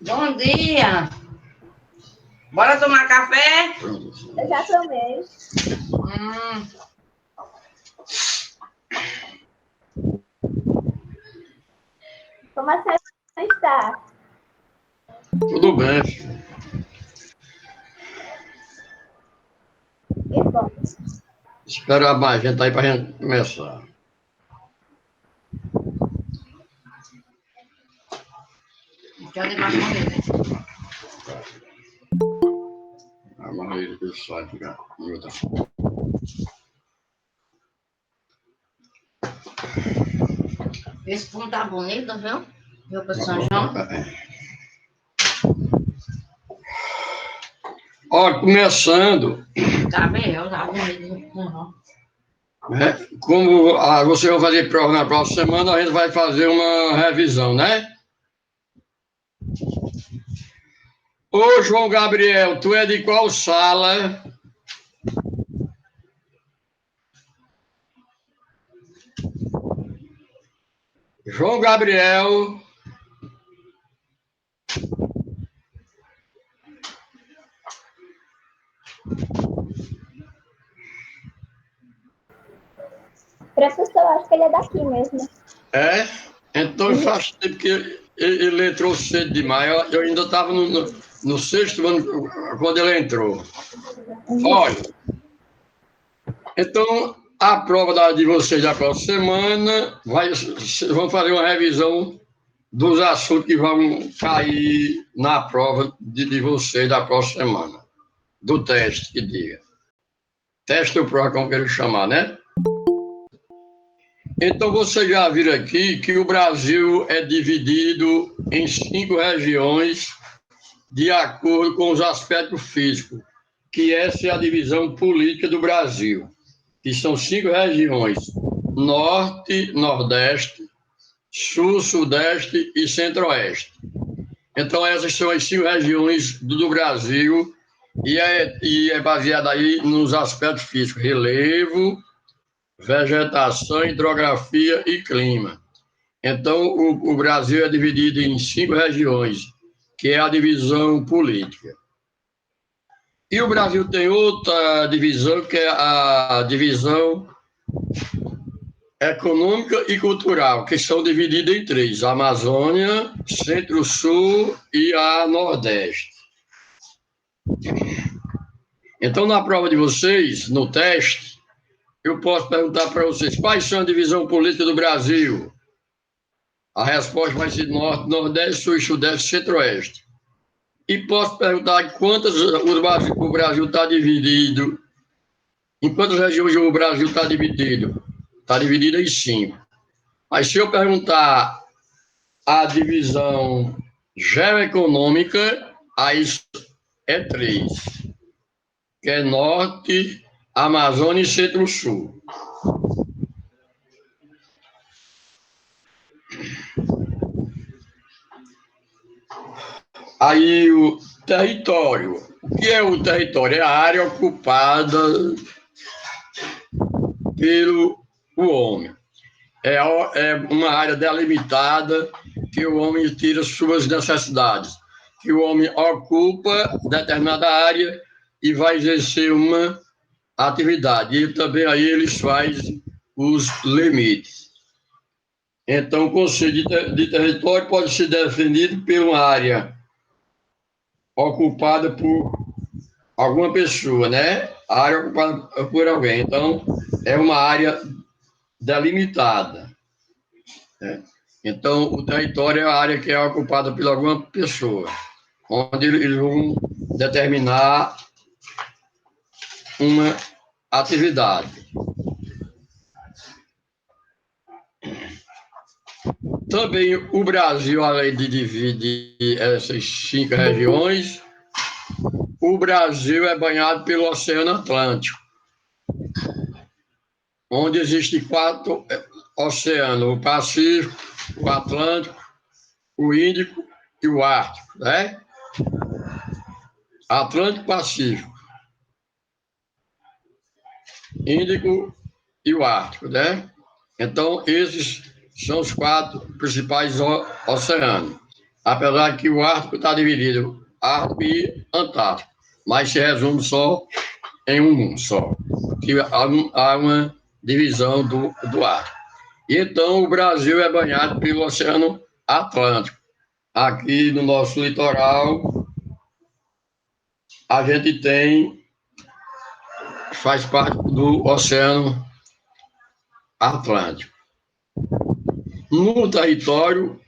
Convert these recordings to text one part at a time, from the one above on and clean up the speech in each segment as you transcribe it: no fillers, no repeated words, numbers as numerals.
Bom dia. Bora tomar café? Eu já tomei. Como a senhora está? Tudo bem. Que bom. Espera mais gente aí para a gente começar. Cadê mais comida? A maneira que sai ficar em outra. Esse fundo tá bonito, viu? Viu para São João? Olha, começando, Tá bem, tá bonito. né? Como vocês vão fazer prova na próxima semana, a gente vai fazer uma revisão, né? Ô, João Gabriel, tu é de qual sala? João Gabriel. Professor, acho que ele é daqui mesmo. É? Então faz tempo que ele entrou cedo demais. Eu ainda estava no sexto ano quando ele entrou. Olha, então a prova de vocês da próxima semana vão fazer uma revisão dos assuntos que vão cair na prova de vocês da próxima semana. Do teste, que diga. Teste ou prova, como quero chamar, né? Então, vocês já viram aqui que o Brasil é dividido em 5 regiões de acordo com os aspectos físicos, que essa é a divisão política do Brasil, que são 5 regiões: Norte, Nordeste, Sul, Sudeste e Centro-Oeste. Então, essas são as 5 regiões do Brasil e é baseada aí nos aspectos físicos: relevo, vegetação, hidrografia e clima. Então, o Brasil é dividido em 5 regiões, que é a divisão política. E o Brasil tem outra divisão, que é a divisão econômica e cultural, que são divididas em 3, a Amazônia, Centro-Sul e a Nordeste. Então, na prova de vocês, no teste, eu posso perguntar para vocês, quais são a divisão política do Brasil? A resposta vai ser Norte, Nordeste, Sul, Sudeste, Centro-Oeste. E posso perguntar quantas o Brasil está dividido, em quantas regiões o Brasil está dividido? Está dividido em 5. Mas se eu perguntar a divisão geoeconômica, aí é 3, que é Norte, Amazônia e Centro-Sul. Aí o território. O que é o território? É a área ocupada pelo homem. É uma área delimitada que o homem tira suas necessidades. Que o homem ocupa determinada área e vai exercer uma atividade. E também aí eles fazem os limites. Então, o conceito de território pode ser definido por uma área ocupada por alguma pessoa, né? A área ocupada por alguém. Então, é uma área delimitada. Né? Então, o território é a área que é ocupada por alguma pessoa, onde eles vão determinar uma atividade. Também o Brasil, além de dividir essas 5 regiões, o Brasil é banhado pelo Oceano Atlântico, onde existem 4 oceanos: o Pacífico, o Atlântico, o Índico e o Ártico, né? Atlântico, Pacífico, Índico e o Ártico, né? Então, esses são os 4 principais oceanos. apesar que o Ártico está dividido, Ártico e Antártico, mas se resume só em um só, que há uma divisão do Ártico. E então o Brasil é banhado pelo Oceano Atlântico. Aqui no nosso litoral, a gente faz parte do Oceano Atlântico. No território,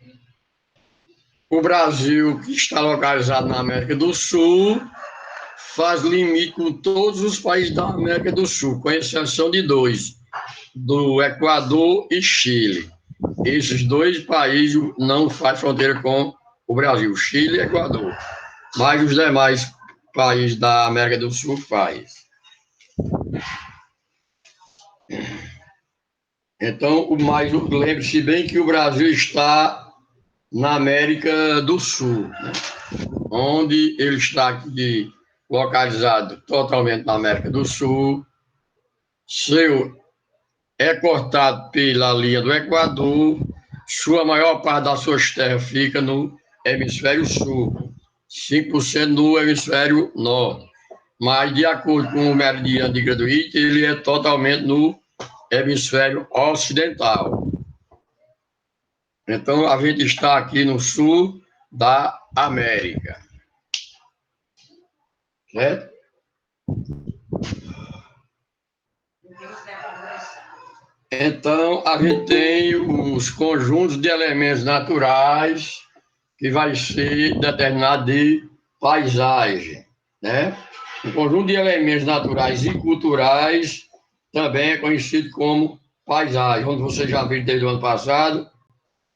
o Brasil, que está localizado na América do Sul, faz limite com todos os países da América do Sul, com exceção de dois, do Equador e Chile. Esses dois países não fazem fronteira com o Brasil, Chile e Equador. Mas os demais países da América do Sul fazem. Então, lembre-se bem que o Brasil está na América do Sul, né? Onde ele está aqui localizado totalmente na América do Sul, é cortado pela linha do Equador, sua maior parte das suas terras fica no hemisfério sul, 5% no hemisfério norte, mas de acordo com o meridiano de Greenwich, ele é totalmente no hemisfério ocidental. Então, a gente está aqui no sul da América. Certo? Então, a gente tem os conjuntos de elementos naturais que vai ser determinado de paisagem, né? O conjunto de elementos naturais e culturais também é conhecido como paisagem, onde você já viu desde o ano passado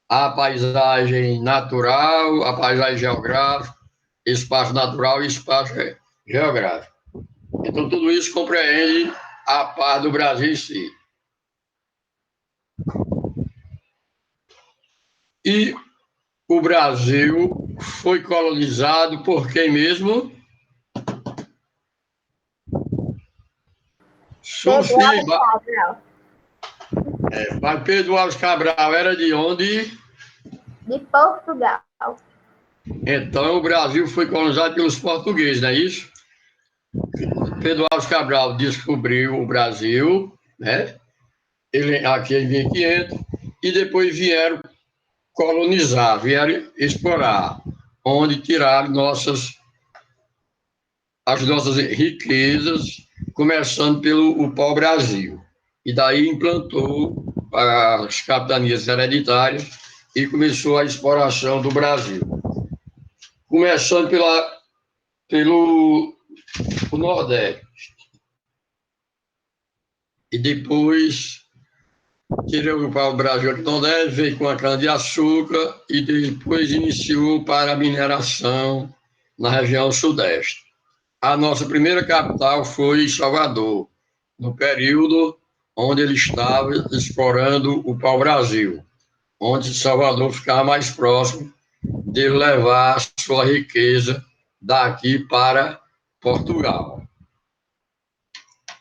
a paisagem natural, a paisagem geográfica, espaço natural e espaço geográfico. Então, tudo isso compreende a parte do Brasil em si. E o Brasil foi colonizado por quem mesmo? Sofia. Mas Pedro Alves Cabral era de onde? De Portugal. Então, o Brasil foi colonizado pelos portugueses, não é isso? Pedro Alves Cabral descobriu o Brasil, né? Ele aqui em 1500, e depois vieram colonizar, vieram explorar, onde tiraram as nossas riquezas, começando pelo pau-brasil. E daí implantou as capitanias hereditárias e começou a exploração do Brasil. Começando pelo Nordeste. E depois tirou o pau-brasil aqui no Nordeste, veio com a cana-de-açúcar e depois iniciou para a mineração na região Sudeste. A nossa primeira capital foi Salvador, no período onde ele estava explorando o pau-brasil, onde Salvador ficava mais próximo de levar a sua riqueza daqui para Portugal.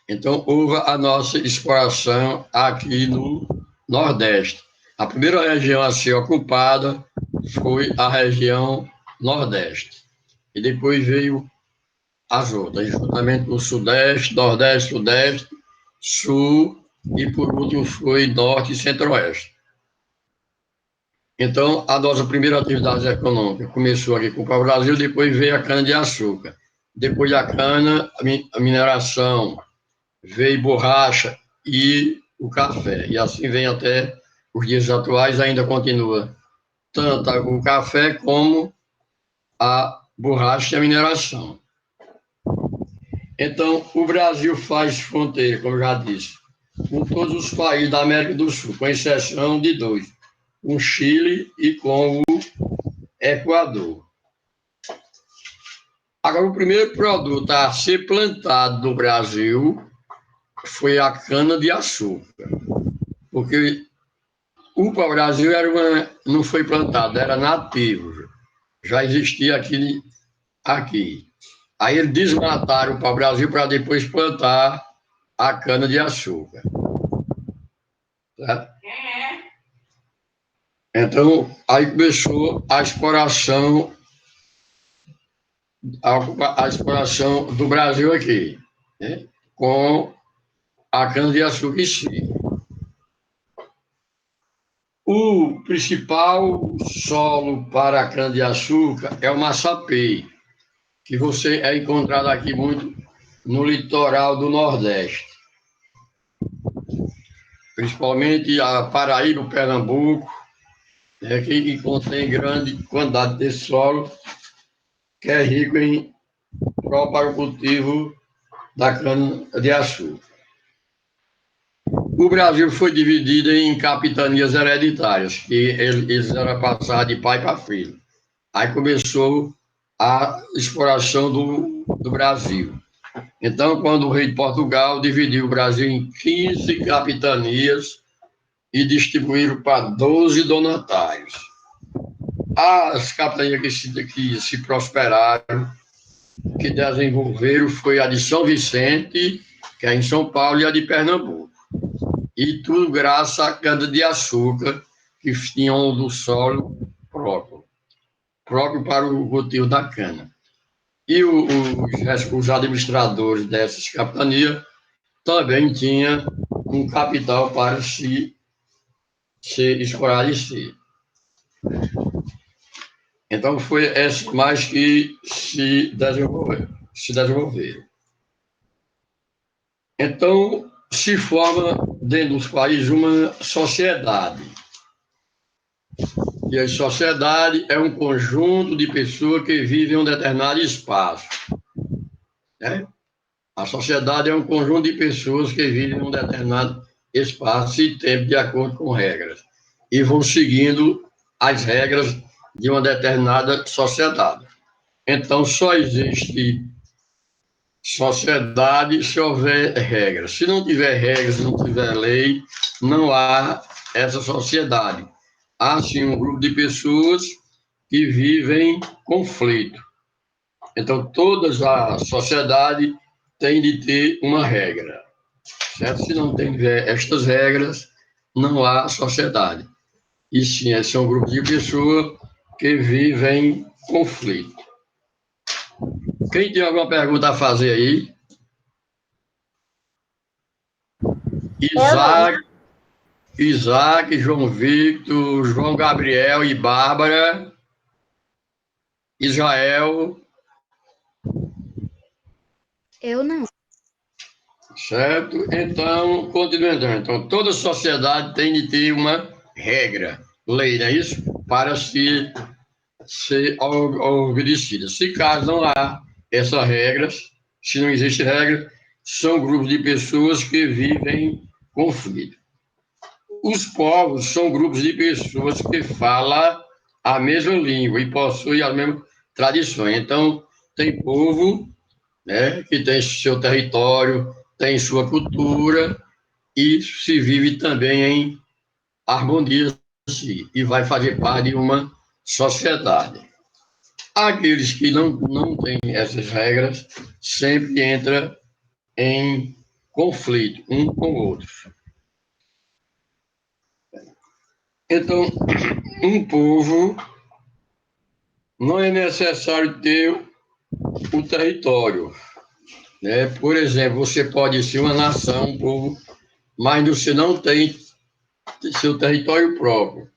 Então, houve a nossa exploração aqui no Nordeste. A primeira região a ser ocupada foi a região Nordeste. E depois veio as outras, juntamente com o Sudeste, Nordeste, Sudeste, Sul e, por último, foi Norte e Centro-Oeste. Então, a nossa primeira atividade econômica começou aqui com o pau-brasil, depois veio a cana-de-açúcar. Depois da cana, a mineração, veio borracha e o café. E assim vem até os dias atuais, ainda continua tanto o café como a borracha e a mineração. Então, o Brasil faz fronteira, como eu já disse, com todos os países da América do Sul, com exceção de dois, com o Chile e com o Equador. Agora, o primeiro produto a ser plantado no Brasil foi a cana-de-açúcar, porque o pau-brasil não foi plantado, era nativo, já existia aqui. Aí eles desmataram o pau-brasil para depois plantar a cana-de-açúcar. Certo? Então, aí começou a exploração do Brasil aqui, né? Com a cana-de-açúcar em si. O principal solo para a cana-de-açúcar é o massapê, que você é encontrado aqui muito no litoral do Nordeste, principalmente a Paraíba, o Pernambuco, né, que contém grande quantidade de solo, que é rico em próprio para o cultivo da cana-de-açúcar. O Brasil foi dividido em capitanias hereditárias, que eles eram passados de pai para filho. Aí começou a exploração do Brasil. Então, quando o rei de Portugal dividiu o Brasil em 15 capitanias e distribuíram para 12 donatários. As capitanias que se prosperaram, que desenvolveram, foi a de São Vicente, que é em São Paulo, e a de Pernambuco. E tudo graças à cana-de-açúcar, que tinham do solo próprio para o cultivo da cana. E os administradores dessas capitanias também tinham um capital para se esclarecer. Então, foi essas mais que se desenvolveram. Então, se forma dentro dos países uma sociedade. E a sociedade é um conjunto de pessoas que vivem em um determinado espaço. Né? A sociedade é um conjunto de pessoas que vivem em um determinado espaço e tempo de acordo com regras. E vão seguindo as regras de uma determinada sociedade. Então, só existe sociedade se houver regras. Se não tiver regras, se não tiver lei, não há essa sociedade. Há, sim, um grupo de pessoas que vivem conflito. Então, toda a sociedade tem de ter uma regra. Certo? Se não tiver estas regras, não há sociedade. E sim, esse é um grupo de pessoas que vivem conflito. Quem tem alguma pergunta a fazer aí? Isaac, João Victor, João Gabriel e Bárbara, Israel. Eu não. Certo? Então, continuando. Então, toda sociedade tem de ter uma regra, lei, não é isso? Para ser obedecida. Se caso não há essas regras, se não existe regra, são grupos de pessoas que vivem conflito. Os povos são grupos de pessoas que falam a mesma língua e possuem as mesmas tradições. Então, tem povo, né, que tem seu território, tem sua cultura e se vive também em harmonia e vai fazer parte de uma sociedade. Aqueles que não têm essas regras sempre entram em conflito um com o outro. Então, um povo não é necessário ter o território. Né? Por exemplo, você pode ser uma nação, um povo, mas você não tem seu território próprio.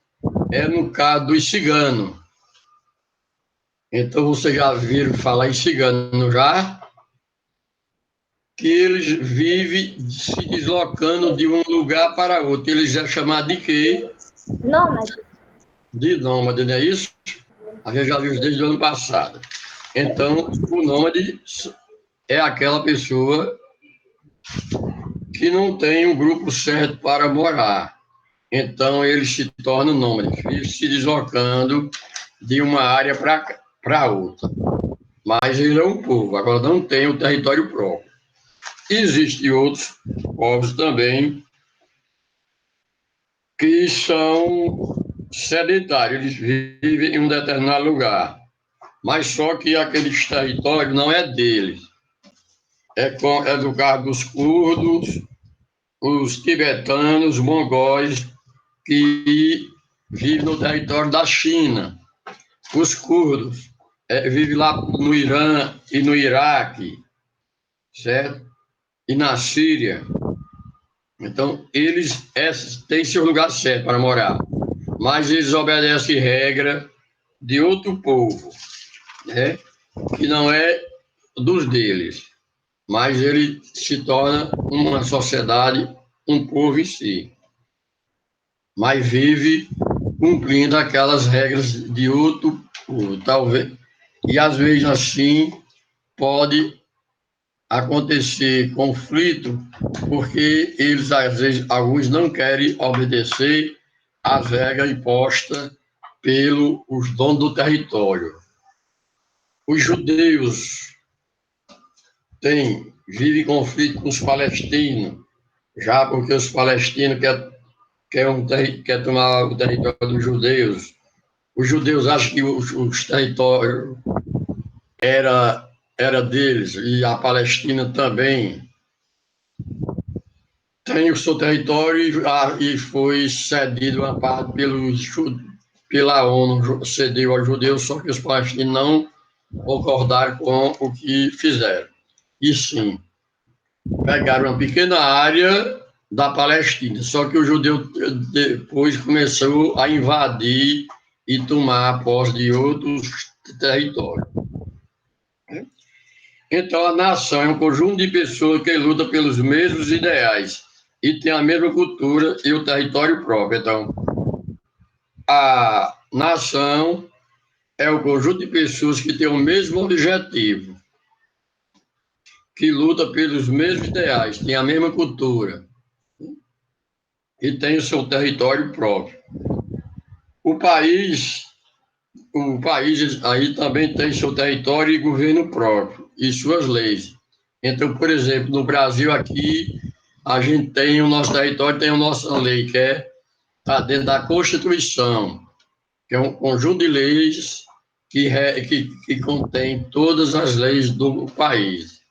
É no caso dos ciganos. Então, vocês já viram falar em cigano já? Que eles vivem se deslocando de um lugar para outro. Eles é chamado de quê? Nômade. De nômade, não é isso? A gente já viu desde o ano passado. Então, o nômade é aquela pessoa que não tem um grupo certo para morar. Então, ele se torna nômade, vive se deslocando de uma área para outra. Mas ele é um povo, agora não tem o território próprio. Existem outros povos também que são sedentários, eles vivem em um determinado lugar, mas só que aquele território não é deles. É do caso dos curdos, os tibetanos, os mongóis, que vivem no território da China. Os curdos vivem lá no Irã e no Iraque, certo? E na Síria. Então, eles têm seu lugar certo para morar, mas eles obedecem regra de outro povo, né? Que não é dos deles, mas ele se torna uma sociedade, um povo em si, mas vive cumprindo aquelas regras de outro povo, talvez, e às vezes assim pode acontecer conflito, porque eles, às vezes, alguns não querem obedecer às regras impostas pelos donos do território. Os judeus vivem conflito com os palestinos, já porque os palestinos querem tomar o território dos judeus. Os judeus acham que os territórios era deles, e a Palestina também tem o seu território e foi cedido uma parte pela ONU, cedeu aos judeus, só que os palestinos não concordaram com o que fizeram. E sim, pegaram uma pequena área da Palestina, só que o judeu depois começou a invadir e tomar posse de outros territórios. Então, a nação é um conjunto de pessoas que lutam pelos mesmos ideais e tem a mesma cultura e o território próprio. Então, a nação é o conjunto de pessoas que têm o mesmo objetivo, que luta pelos mesmos ideais, tem a mesma cultura e tem o seu território próprio. O país aí também tem seu território e governo próprio e suas leis. Então, por exemplo, no Brasil aqui, a gente tem o nosso território, tem a nossa lei, que está dentro da Constituição, que é um conjunto de leis que contém todas as leis do país.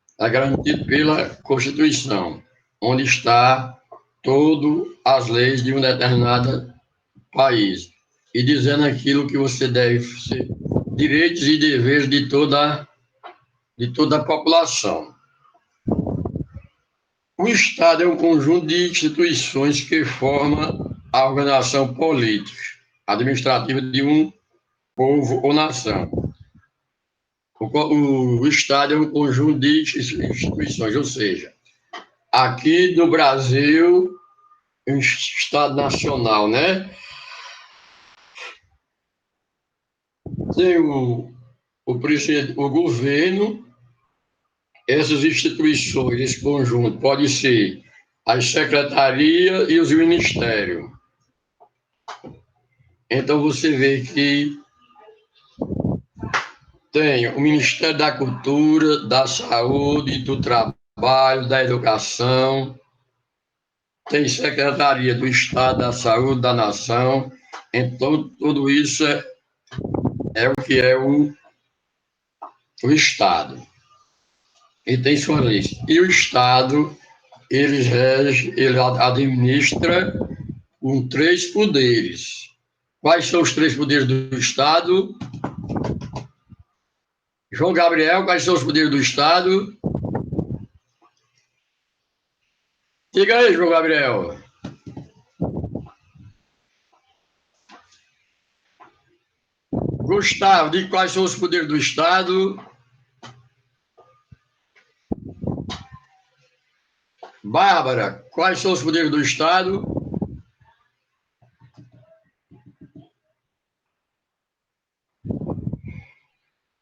Está garantido pela Constituição, onde está todas as leis de um determinado país, e dizendo aquilo que você deve ser, direitos e deveres de toda a população. O Estado é um conjunto de instituições que formam a organização política, administrativa de um povo ou nação. O Estado é um conjunto de instituições, ou seja, aqui no Brasil, um Estado nacional, né? Tem o presidente, o governo, essas instituições, esse conjunto, pode ser as secretarias e os ministérios. Então, você vê que tem o Ministério da Cultura, da Saúde, do Trabalho, da Educação, tem Secretaria do Estado, da Saúde, da Nação. Então, tudo isso é o que é o Estado. E tem sua lei. E o Estado, ele administra com 3 poderes. Quais são os 3 poderes do Estado? João Gabriel, quais são os poderes do Estado? Diga aí, João Gabriel. Gustavo, diga quais são os poderes do Estado. Bárbara, quais são os poderes do Estado?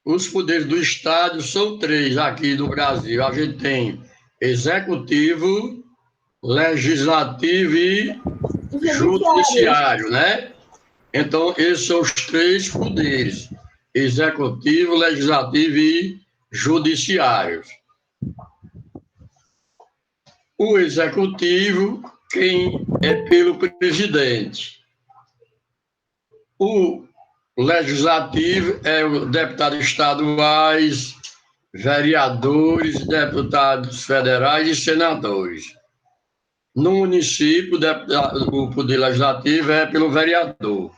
Os poderes do Estado são 3 aqui no Brasil. A gente tem executivo, legislativo e judiciário, né? Então, esses são os 3 poderes: executivo, legislativo e judiciário. O executivo, quem é pelo presidente. O legislativo é o deputados estaduais, vereadores, deputados federais e senadores. No município, o poder legislativo é pelo vereador.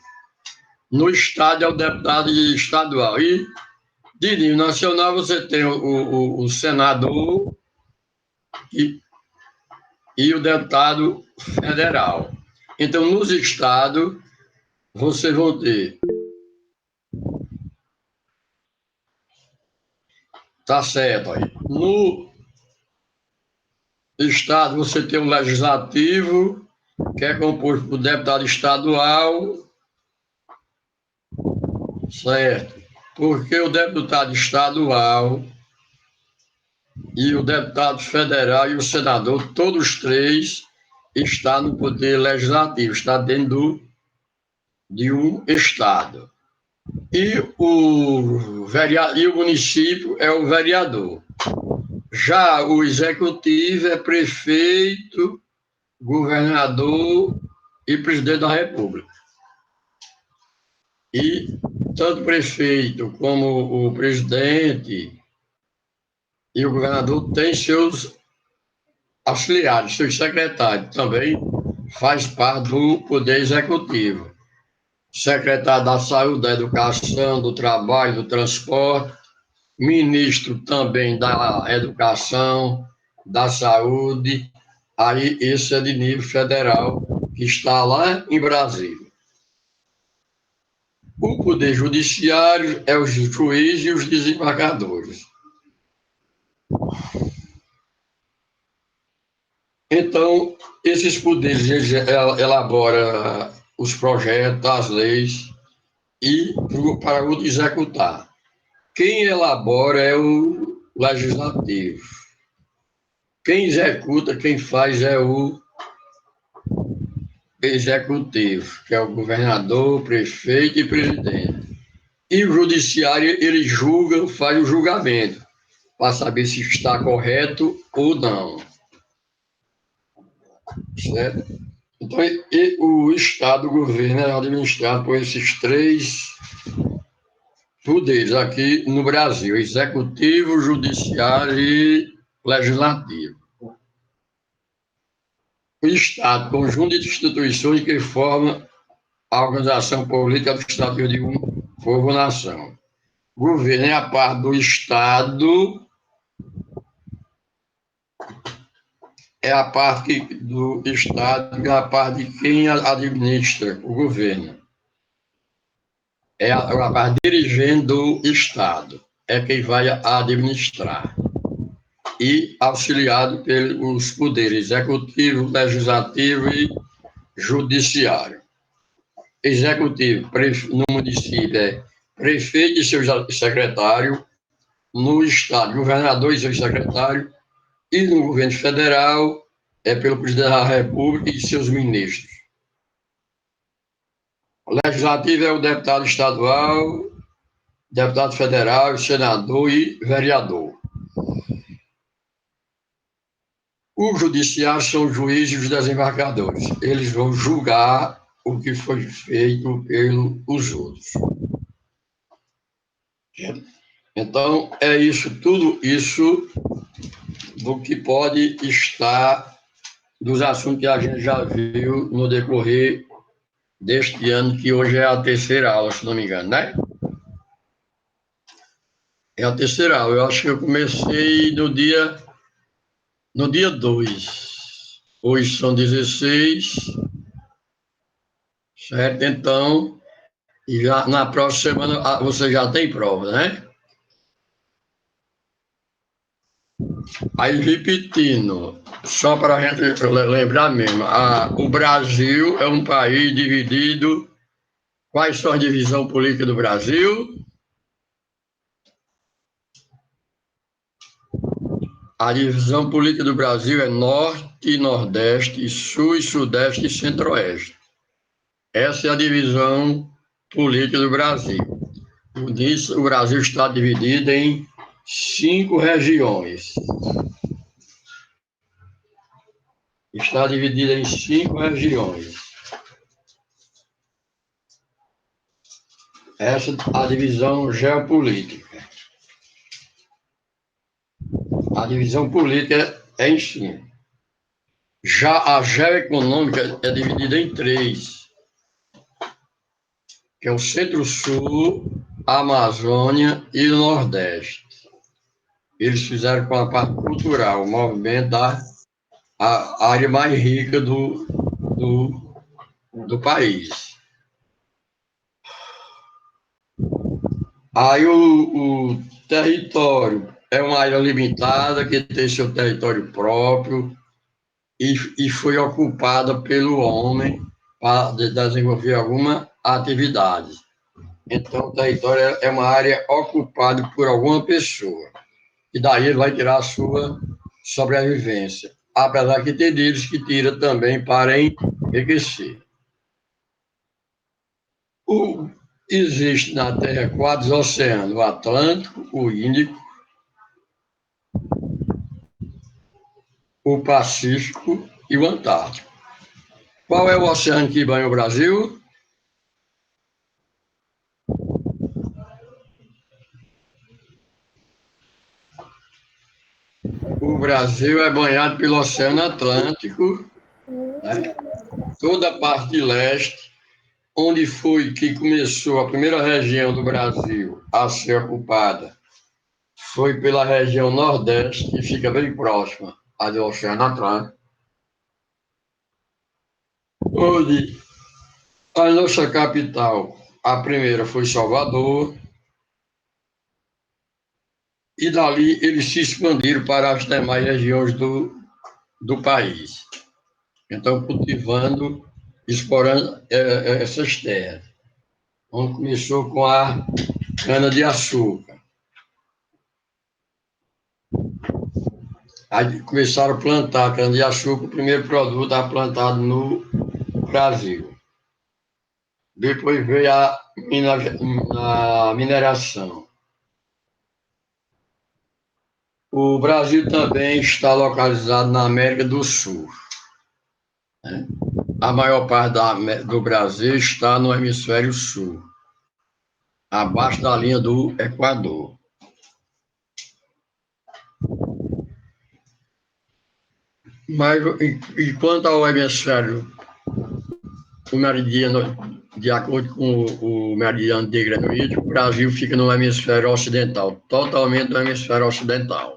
No estado é o deputado estadual. E de nível nacional você tem o senador e o deputado federal. Então, nos estados, vocês vão ter. Tá certo aí. No estado, você tem o legislativo, que é composto por deputado estadual, certo? Porque o deputado estadual e o deputado federal e o senador, todos os três, estão no poder legislativo, está dentro de um estado. E o município é o vereador. Já o executivo é prefeito, governador e presidente da República. E tanto o prefeito como o presidente e o governador têm seus auxiliares, seus secretários, também faz parte do poder executivo. Secretário da Saúde, da Educação, do Trabalho, do Transporte, ministro também da Educação, da Saúde, aí esse é de nível federal, que está lá em Brasília. O Poder Judiciário é os juízes e os desembargadores. Então, esses poderes elaboram os projetos, as leis, e para o executar. Quem elabora é o legislativo. Quem executa, quem faz é o executivo, que é o governador, prefeito e presidente. E o judiciário, ele julga, faz o julgamento, para saber se está correto ou não. Certo? Então, o Estado, o governo, é administrado por esses três poderes aqui no Brasil: executivo, judiciário e legislativo. O Estado, conjunto de instituições que formam a organização política do Estado de um povo-nação. O governo é a parte do Estado, é a parte do Estado, é a parte de quem administra o governo. É a parte dirigente do Estado, é quem vai administrar. E auxiliado pelos poderes executivo, legislativo e judiciário. Executivo, no município é prefeito e seu secretário, no estado, governador e seu secretário, e no governo federal é pelo presidente da República e seus ministros. O legislativo é o deputado estadual, deputado federal, senador e vereador. O judiciário são os juízes e os desembargadores. Eles vão julgar o que foi feito pelos outros. Então, é isso, tudo isso do que pode estar dos assuntos que a gente já viu no decorrer deste ano, que hoje é a terceira aula, se não me engano, né? É a terceira aula. Eu acho que eu comecei no dia 2. Hoje são 16, certo? Então, e já na próxima semana você já tem prova, né? Aí, repetindo, só para a gente lembrar mesmo, o Brasil é um país dividido. Quais são as divisões políticas do Brasil? A divisão política do Brasil é Norte e Nordeste, Sul e Sudeste e Centro-Oeste. Essa é a divisão política do Brasil. O Brasil está dividido em 5 regiões. Está dividida em 5 regiões. Essa é a divisão geopolítica. A divisão política é em 5. Já a geoeconômica é dividida em três, que é o Centro-Sul, a Amazônia e o Nordeste. Eles fizeram com a parte cultural, o movimento da a área mais rica do país. Aí o território é uma área limitada, que tem seu território próprio, e foi ocupada pelo homem para desenvolver alguma atividade. Então, o território é uma área ocupada por alguma pessoa, e daí ele vai tirar a sua sobrevivência. Apesar que tem deles que tira também para enriquecer. Existe na Terra 4 oceanos: o Atlântico, o Índico, o Pacífico e o Antártico. Qual é o oceano que banha o Brasil? O Brasil é banhado pelo Oceano Atlântico, né? Toda a parte de leste, onde foi que começou a primeira região do Brasil a ser ocupada, foi pela região Nordeste, que fica bem próxima ao Oceano Atlântico, onde a nossa capital, a primeira foi Salvador, e dali eles se expandiram para as demais regiões do país. Então, cultivando, explorando essas terras. Onde começou com a cana-de-açúcar. Aí começaram a plantar cana-de-açúcar, o primeiro produto a plantado no Brasil. Depois veio a mineração. O Brasil também está localizado na América do Sul, né? A maior parte do Brasil está no hemisfério sul, abaixo da linha do Equador. Mas, e quanto ao hemisfério, o meridiano, de acordo com o meridiano de Greenwich, o Brasil fica no hemisfério ocidental, totalmente no hemisfério ocidental.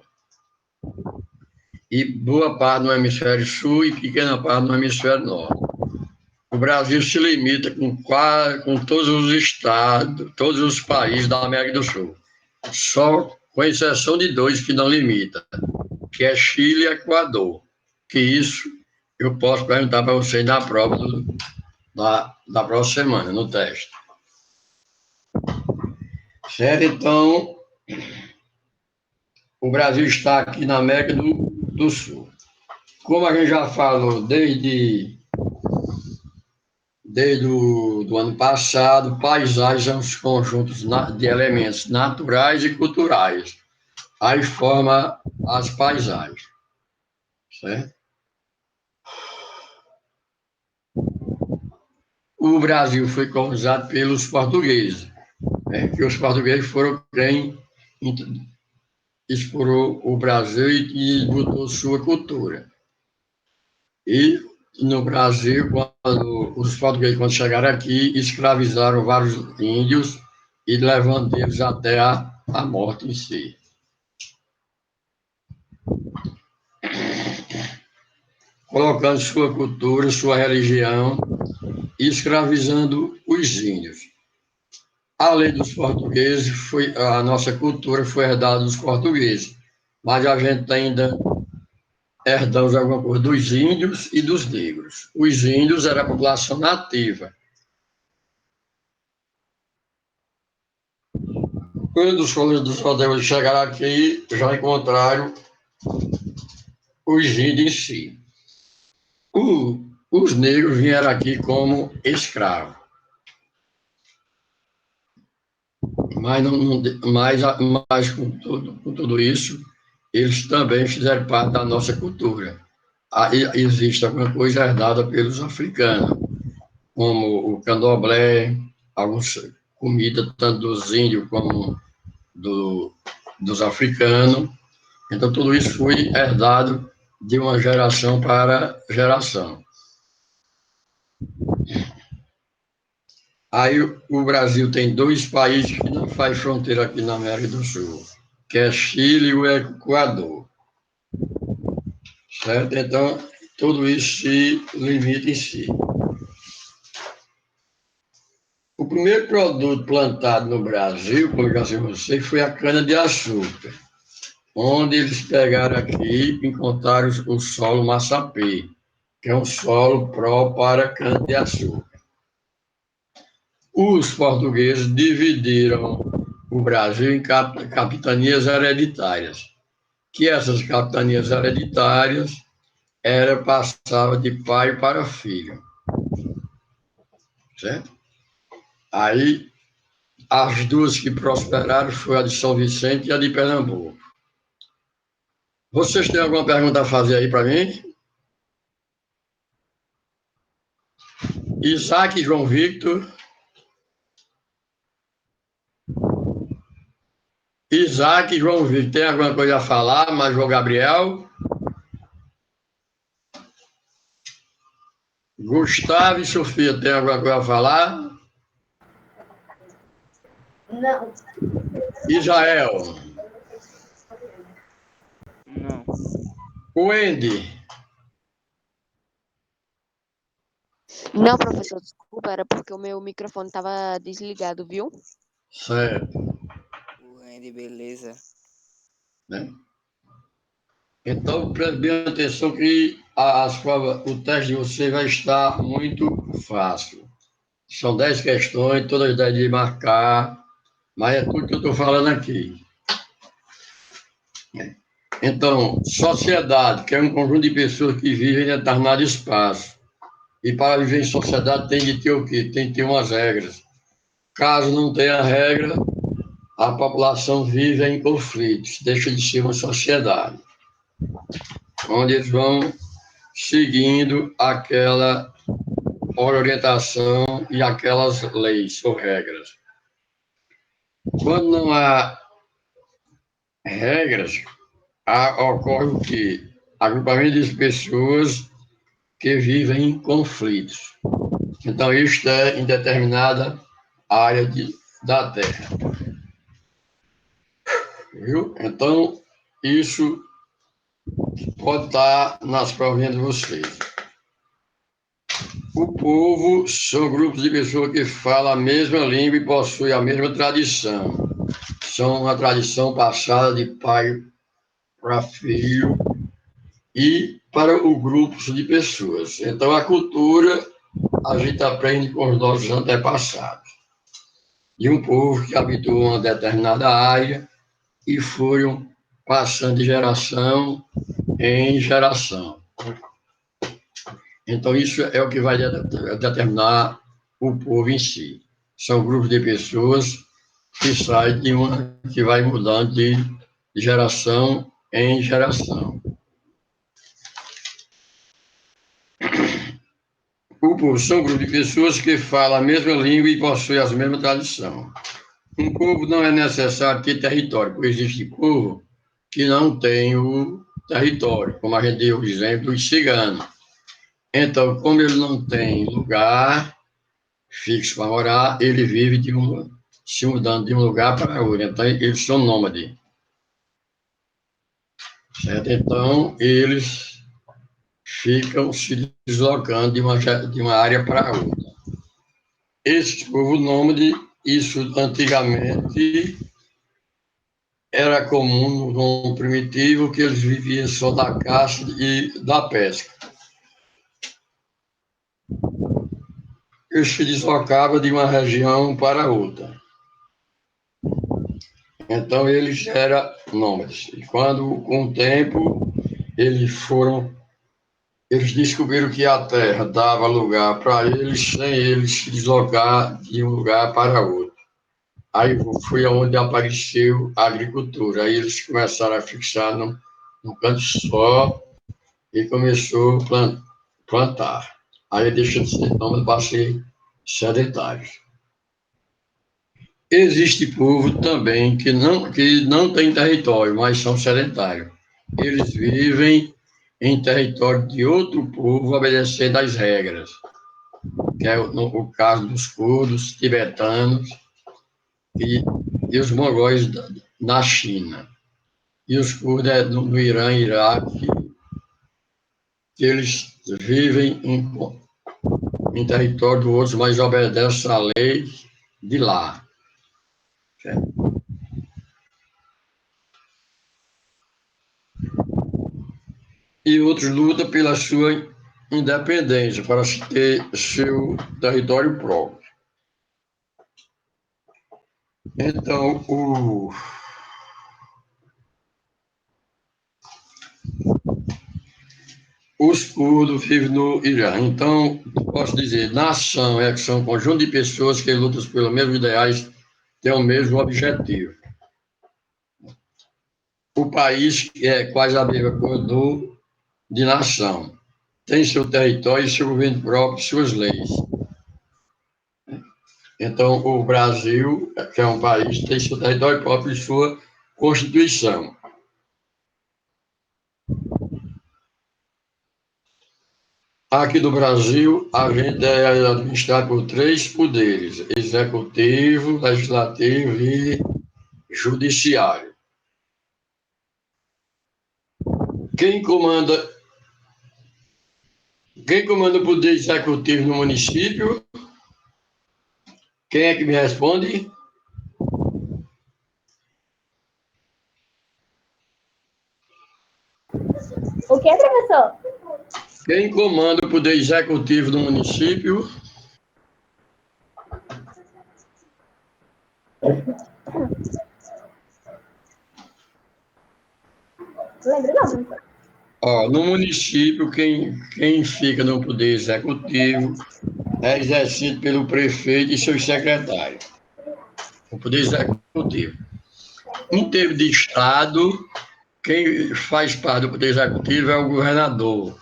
E boa parte no hemisfério sul e pequena parte no hemisfério norte. O Brasil se limita com todos os estados, todos os países da América do Sul, só com exceção de dois que não limita, que é Chile e Equador. Que isso eu posso perguntar para vocês na prova da próxima semana, no teste. Certo? Então, o Brasil está aqui na América do Sul. Como a gente já falou desde o ano passado, paisagens são os conjuntos de elementos naturais e culturais. Aí forma as paisagens. Certo? O Brasil foi colonizado pelos portugueses, né? Que os portugueses foram quem explorou o Brasil e botou sua cultura. E no Brasil, os portugueses, quando chegaram aqui, escravizaram vários índios e levando eles até a morte em si. Colocando sua cultura, sua religião, e escravizando os índios. Além dos portugueses, a nossa cultura foi herdada dos portugueses, mas a gente ainda herdamos alguma coisa dos índios e dos negros. Os índios eram a população nativa. Quando os colonizadores chegaram aqui, já encontraram os índios em si. Os negros vieram aqui como escravos. Mas com tudo isso, eles também fizeram parte da nossa cultura. Aí existe alguma coisa herdada pelos africanos, como o candomblé, algumas comidas, tanto dos índios como dos africanos. Então, tudo isso foi herdado de uma geração para geração. Aí o Brasil tem dois países que não faz fronteira aqui na América do Sul, que é Chile e o Equador. Certo? Então, tudo isso se limita em si. O primeiro produto plantado no Brasil, como eu já sei você, foi a cana-de-açúcar, onde eles pegaram aqui e encontraram o solo massapê, que é um solo pró para cana-de-açúcar. Os portugueses dividiram o Brasil em capitanias hereditárias, que essas capitanias hereditárias passavam de pai para filho, certo? Aí, as duas que prosperaram foram a de São Vicente e a de Pernambuco. Vocês têm alguma pergunta a fazer aí para mim? Isaac e João Victor. Isaac e João Victor, tem alguma coisa a falar? Mas João Gabriel? Gustavo e Sofia, tem alguma coisa a falar? Não. Israel? Não. Wendy? Não, professor, desculpa, era porque o meu microfone estava desligado, viu? Certo. Wendy, beleza. Né? Então, preste bem atenção que o teste de você vai estar muito fácil. São 10 questões, todas 10 de marcar, mas é tudo que eu estou falando aqui. Então, sociedade, que é um conjunto de pessoas que vivem em determinado espaço. E para viver em sociedade tem de ter o quê? Tem de ter umas regras. Caso não tenha regra, a população vive em conflitos, deixa de ser uma sociedade, onde eles vão seguindo aquela orientação e aquelas leis ou regras. Quando não há regras, ocorre o quê? Agrupamento de pessoas que vivem em conflitos. Então, isto é em determinada área da Terra. Viu? Então, isso pode estar nas provinhas de vocês. O povo são grupos de pessoas que falam a mesma língua e possuem a mesma tradição. São uma tradição passada de pai para filho e para o grupo de pessoas. Então, a cultura a gente aprende com os nossos antepassados. De um povo que habitou uma determinada área e foram passando de geração em geração. Então, isso é o que vai determinar o povo em si. São grupos de pessoas que saem que vai mudando de geração em geração. O povo são um grupo de pessoas que falam a mesma língua e possuem as mesmas tradições. Um povo não é necessário ter território, porque existe povo que não tem o território, como a gente deu o exemplo dos ciganos. Então, como ele não tem lugar fixo para morar, ele vive se mudando de um lugar para outro. Então, eles são nômades. Certo? Então, eles ficam se deslocando de uma área para outra. Esse povo nômade, isso antigamente era comum no mundo primitivo, que eles viviam só da caça e da pesca. Eles se deslocavam de uma região para outra. Então, eles eram nômades. E quando, com o tempo, eles descobriram que a terra dava lugar para eles, sem eles se deslocar de um lugar para outro. Aí foi onde apareceu a agricultura. Aí eles começaram a fixar num canto só e começou a plantar. Aí deixou de ser nômade para ser sedentários. Existe povo também que não tem território, mas são sedentários. Eles vivem em território de outro povo, obedecendo às regras, que é o caso dos curdos, tibetanos e os mongóis na China. E os curdos no Irã e Iraque, que eles vivem em território do outro, mas obedecem à lei de lá. Certo? E outros lutam pela sua independência, para ter seu território próprio. Então, os curdos vivem no Irã. Então, posso dizer, nação são um conjunto de pessoas que lutam pelos mesmos ideais, têm o mesmo objetivo. O país é quase a mesma coisa de nação. Tem seu território, seu governo próprio, suas leis. Então, o Brasil, que é um país, tem seu território próprio e sua Constituição. Aqui no Brasil, a gente é administrado por 3 poderes: executivo, legislativo e judiciário. Quem comanda o poder executivo no município? Quem é que me responde? O que, professor? Quem comanda o poder executivo do município? Lembro não, professor. No município, quem fica no poder executivo é exercido pelo prefeito e seus secretários. O poder executivo. Em termos de Estado, quem faz parte do poder executivo é o governador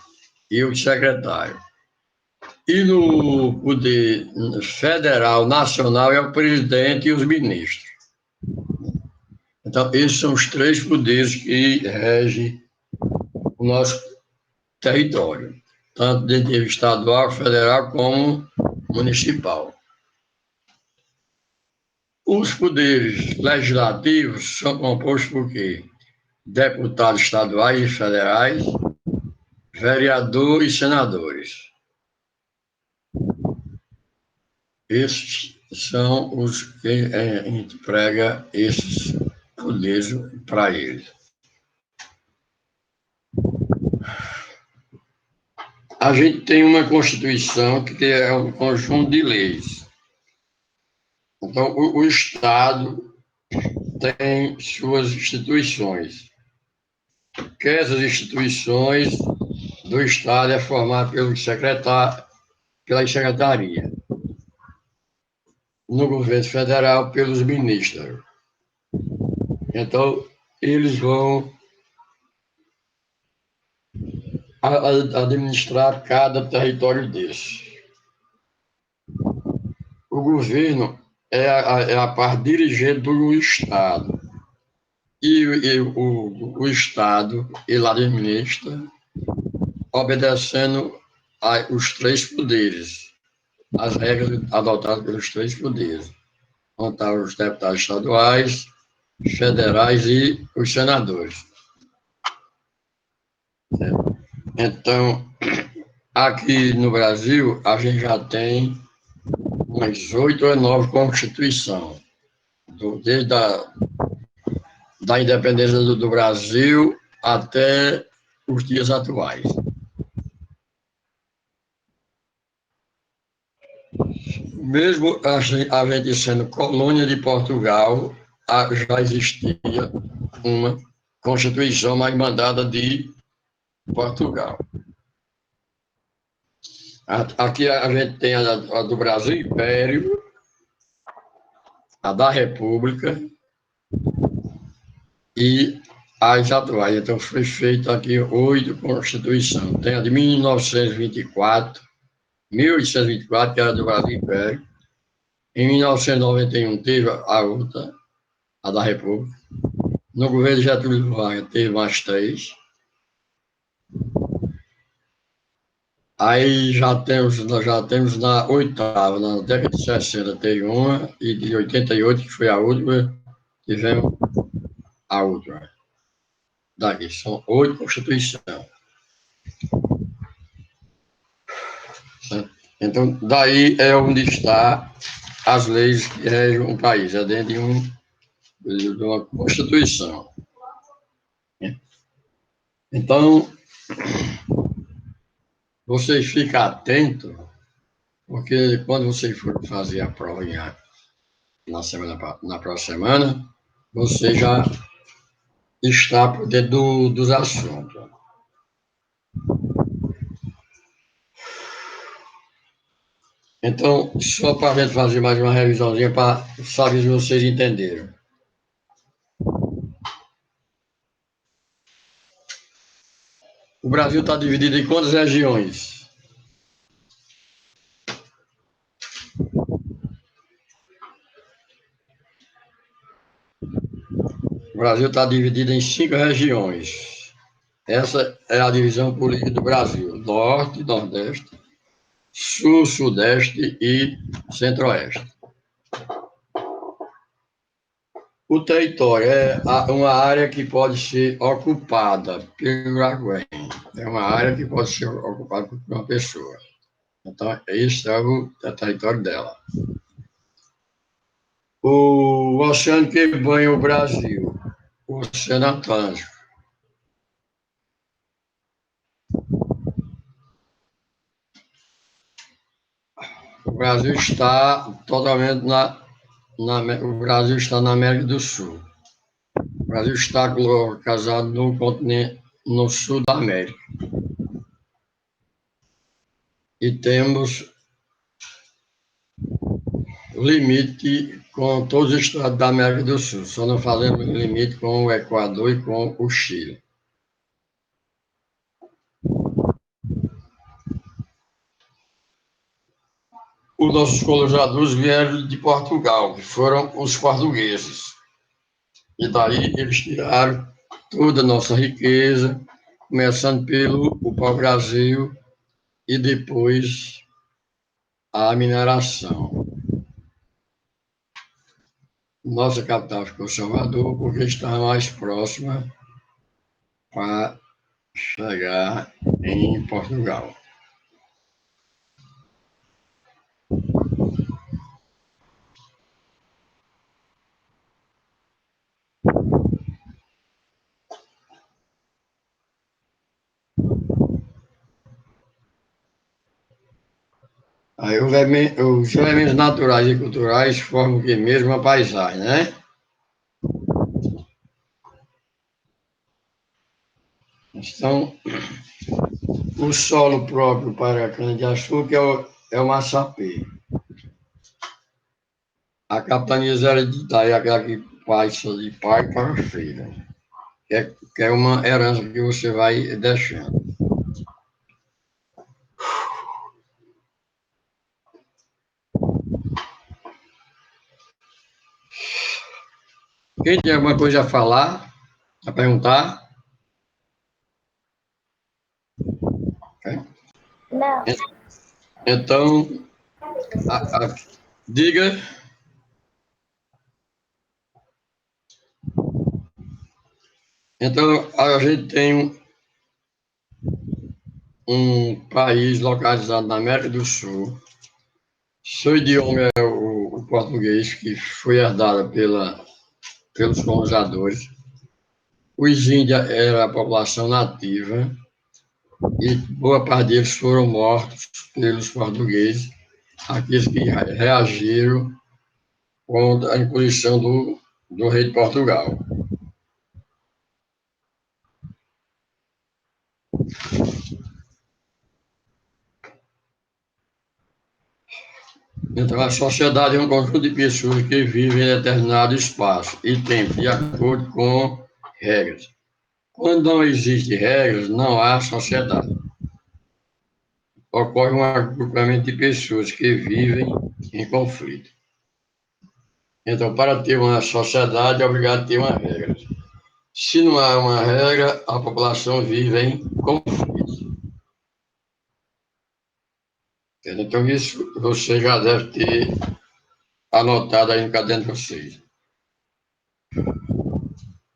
e o secretário. E no poder federal, nacional, é o presidente e os ministros. Então, esses são os 3 poderes que regem o nosso território, tanto de nível estadual, federal, como municipal. Os poderes legislativos são compostos por quê? Deputados estaduais e federais, vereadores e senadores. Esses são os que entrega esses poderes para eles. A gente tem uma Constituição que é um conjunto de leis. Então, o Estado tem suas instituições. Que essas instituições do Estado é formada pela secretaria. No governo federal, pelos ministros. Então, eles vão administrar cada território desse. O governo é a parte dirigente do Estado. E o Estado, ele administra obedecendo os 3 poderes, as regras adotadas pelos 3 poderes. Vão estar os deputados estaduais, federais e os senadores. Então, aqui no Brasil, a gente já tem umas 8 ou 9 Constituições, desde da independência do Brasil até os dias atuais. Mesmo a gente sendo colônia de Portugal, já existia uma Constituição mais mandada de Portugal. Aqui a gente tem a do Brasil Império, a da República e as atuais. Então, foi feita aqui 8 Constituições. Tem a de 1824, que era do Brasil Império. Em 1991 teve a outra, a da República. No governo de Getúlio Vargas teve mais 3. Aí nós já temos na oitava, na década de 60 teve uma, e de 88, que foi a última, tivemos a última. Daqui, são 8 constituições. Certo? Então, daí é onde está as leis que regem um país, é dentro de uma constituição. Então, vocês ficam atentos, porque quando vocês forem fazer a prova na próxima semana, você já está por dentro dos assuntos. Então, só para a gente fazer mais uma revisãozinha para saber se vocês entenderam. O Brasil está dividido em quantas regiões? O Brasil está dividido em 5 regiões. Essa é a divisão política do Brasil: Norte, Nordeste, Sul, Sudeste e Centro-Oeste. O território é uma área que pode ser ocupada pelo alguém. É uma área que pode ser ocupada por uma pessoa. Então, esse é o território dela. O oceano que banha o Brasil, o Oceano Atlântico. O Brasil está totalmente o Brasil está na América do Sul. O Brasil está localizado no continente, no sul da América. E temos limite com todos os estados da América do Sul, só não fazemos limite com o Equador e com o Chile. Os nossos colonizadores vieram de Portugal, que foram os portugueses. E daí eles tiraram toda a nossa riqueza, começando pelo pau-brasil e depois a mineração. Nossa capital ficou Salvador, porque está mais próxima para chegar em Portugal. Aí os elementos naturais e culturais formam que mesmo a paisagem, né? Então, o solo próprio para a cana-de-açúcar é o massapê. A capitania hereditária é aquela que passa de pai para filho, que é uma herança que você vai deixando. Quem tem alguma coisa a falar, a perguntar? Okay. Não. Então, diga. Então, a gente tem um país localizado na América do Sul. Seu idioma é o português, que foi herdado pelos colonizadores. Os índios eram a população nativa e boa parte deles foram mortos pelos portugueses, aqueles que reagiram contra a imposição do rei de Portugal. Então, a sociedade é um conjunto de pessoas que vivem em determinado espaço e tempo, de acordo com regras. Quando não existem regras, não há sociedade. Ocorre um agrupamento de pessoas que vivem em conflito. Então, para ter uma sociedade, é obrigado a ter uma regra. Se não há uma regra, a população vive em conflito. Então, isso você já deve ter anotado aí no caderno de vocês.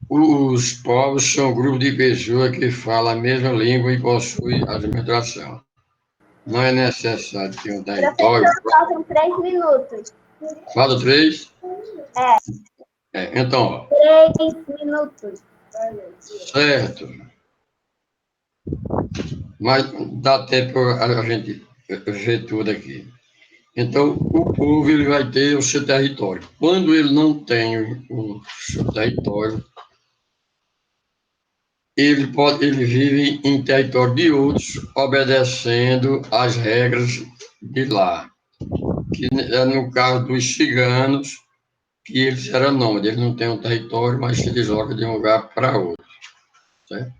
Os povos são um grupo de pessoas que falam a mesma língua e possuem administração. Não é necessário ter um território. Professor, faltam 3 minutos. Fala 3? Então, ó, 3 minutos. certo. Mas dá tempo a gente ver tudo aqui. Então, o povo ele vai ter o seu território. Quando ele não tem o seu território, ele vive em território de outros, obedecendo às regras de lá. Que é no caso dos ciganos, que eles eram nômades, eles não têm um território, mas se deslocam de um lugar para outro. Certo?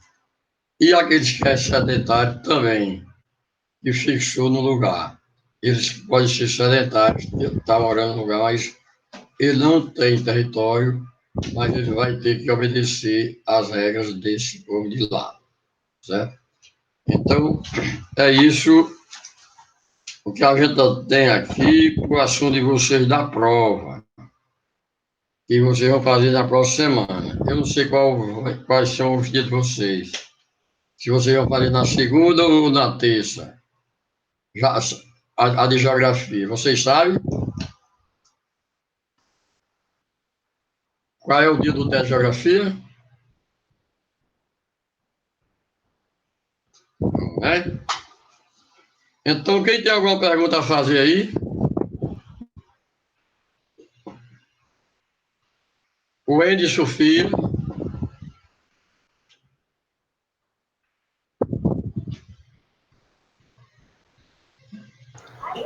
E aqueles que é sedentário também, que fixou no lugar. Eles podem ser sedentários, estar morando no lugar, mas ele não tem território, mas ele vai ter que obedecer às regras desse povo de lá. Certo? Então, é isso o que a gente tem aqui para o assunto de vocês da prova, que vocês vão fazer na próxima semana. Eu não sei quais são os dias de vocês. Se vocês vão fazer na segunda ou na terça. Já, a de geografia. Vocês sabem? Qual é o dia do teste de geografia? Não é? Então, quem tem alguma pergunta a fazer aí? O Edson Filho.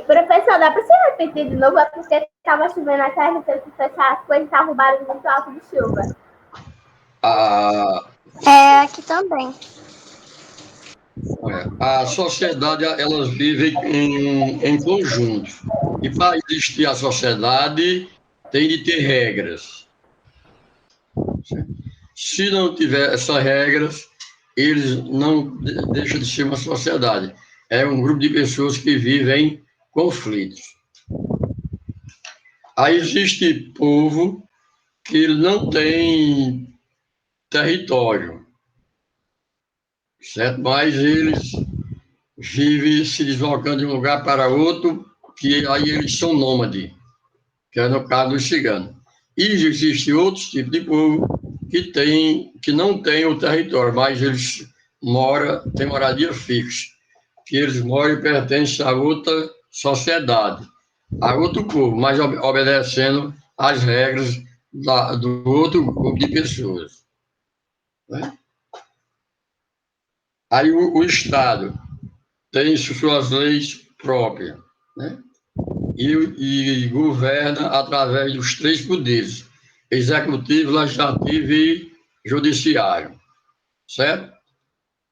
Professor, dá para você repetir de novo? É porque estava chovendo a tarde, então que fechar as coisas, estava um barulho muito alto de chuva. É, aqui também. A sociedade, elas vivem em conjunto. E para existir a sociedade, tem de ter regras. Se não tiver essas regras, eles não deixam de ser uma sociedade. É um grupo de pessoas que vivem em conflitos. Aí existe povo que não tem território, certo? Mas eles vivem se deslocando de um lugar para outro, que aí eles são nômades, que é no caso dos ciganos. E existe outros tipos de povo que não tem o território, mas eles têm moradia fixa, que eles moram e pertencem a outra sociedade, a outro povo, mas obedecendo às regras do outro grupo de pessoas. Né? Aí o Estado tem suas leis próprias, né? E governa através dos 3 poderes: executivo, legislativo e judiciário, certo?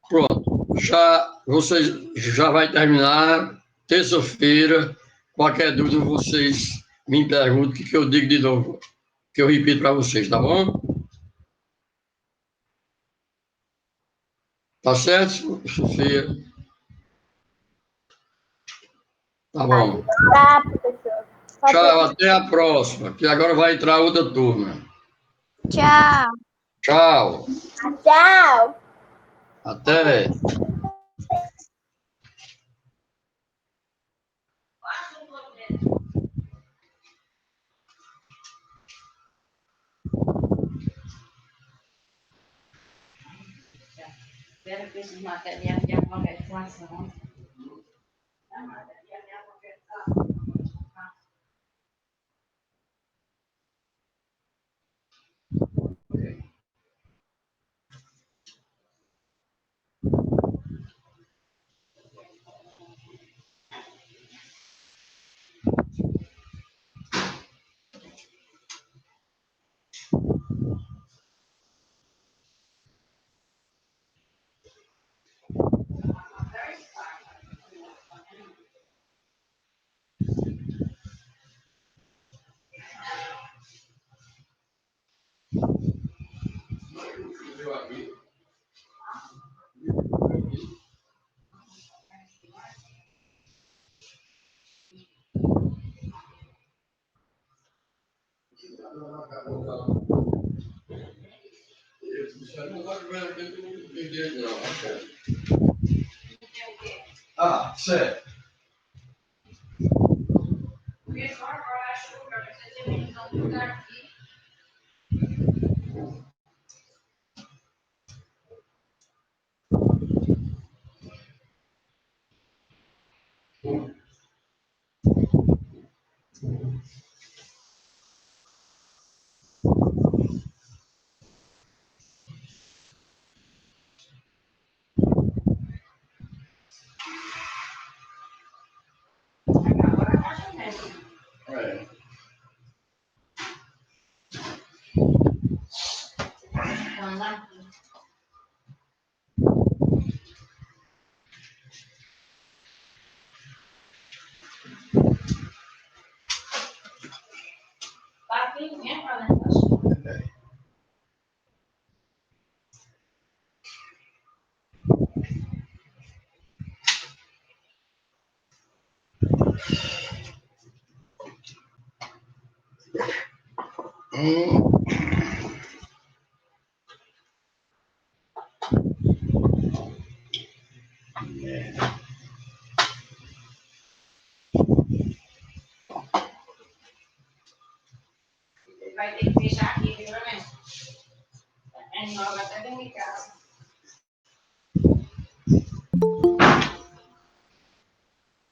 Pronto, vocês já vai terminar terça-feira. Qualquer dúvida vocês me perguntam, que eu digo de novo, que eu repito para vocês, tá bom? Tá certo, Sofia? Tá bom. Tá, professor. Tchau, até a próxima, que agora vai entrar outra turma. Tchau. Tchau, Tchau. até. Espero que esses materiais de aperfeiçoação. Ah, certo. É. Vai ter que fechar aqui, viu, né? É nova até dentro de casa.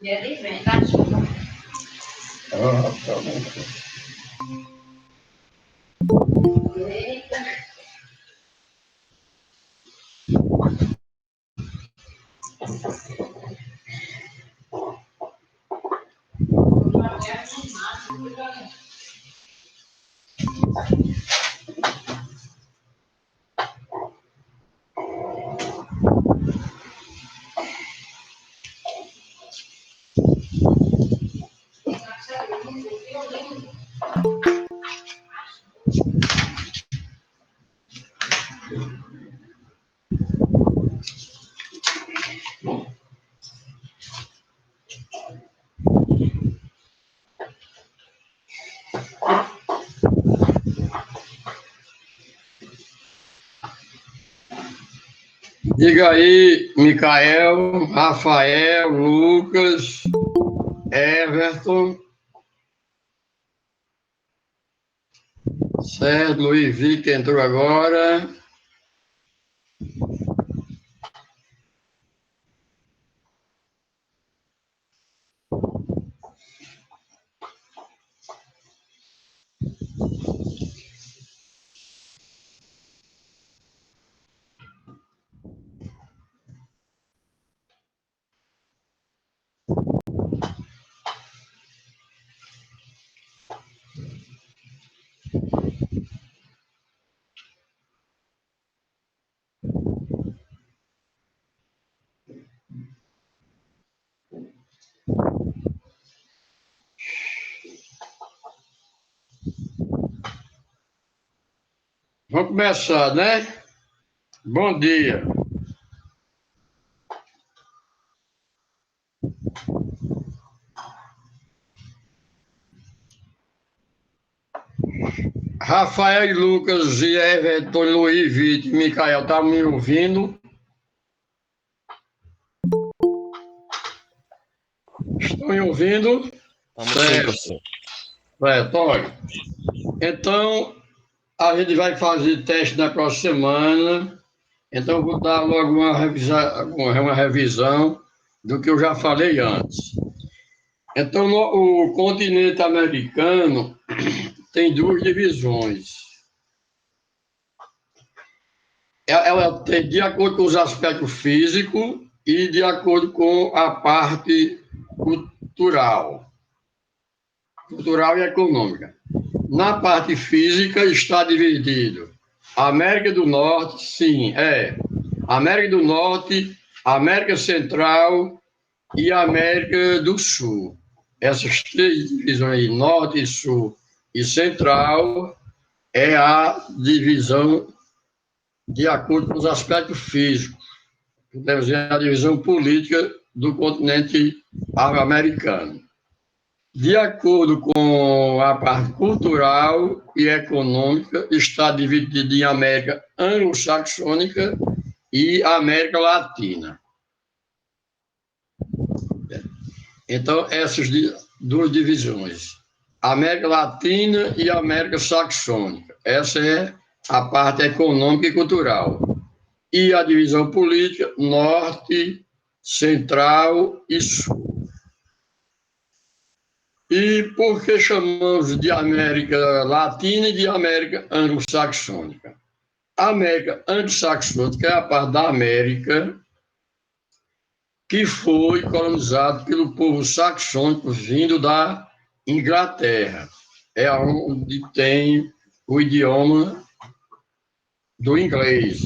E é de frente, tá? Ah, tá bom. Eita. Diga aí, Micael, Rafael, Lucas, Everton, certo, Luiz Victor entrou agora. Vamos começar, né? Bom dia. Rafael e Lucas e Everton, Luiz Victor e Micael, tá me ouvindo? Estão me ouvindo? Vamos sim, Certo. professor. Certo, olha. Então, a gente vai fazer teste na próxima semana. Então, eu vou dar logo uma revisão do que eu já falei antes. Então, o continente americano tem duas divisões. Ela tem de acordo com os aspectos físicos e de acordo com a parte cultural e econômica. Na parte física está dividido América do Norte, sim, América do Norte, América Central e América do Sul. Essas três divisões aí, Norte, Sul e Central, é a divisão de acordo com os aspectos físicos, que deve ser a divisão política do continente americano. De acordo com a parte cultural e econômica, está dividido em América anglo-saxônica e América Latina. Então, essas duas divisões, América Latina e América Saxônica, essa é a parte econômica e cultural. E a divisão política, Norte, Central e Sul. E por que chamamos de América Latina e de América Anglo-Saxônica? A América Anglo-Saxônica é a parte da América que foi colonizado pelo povo saxônico vindo da Inglaterra. É onde tem o idioma do inglês,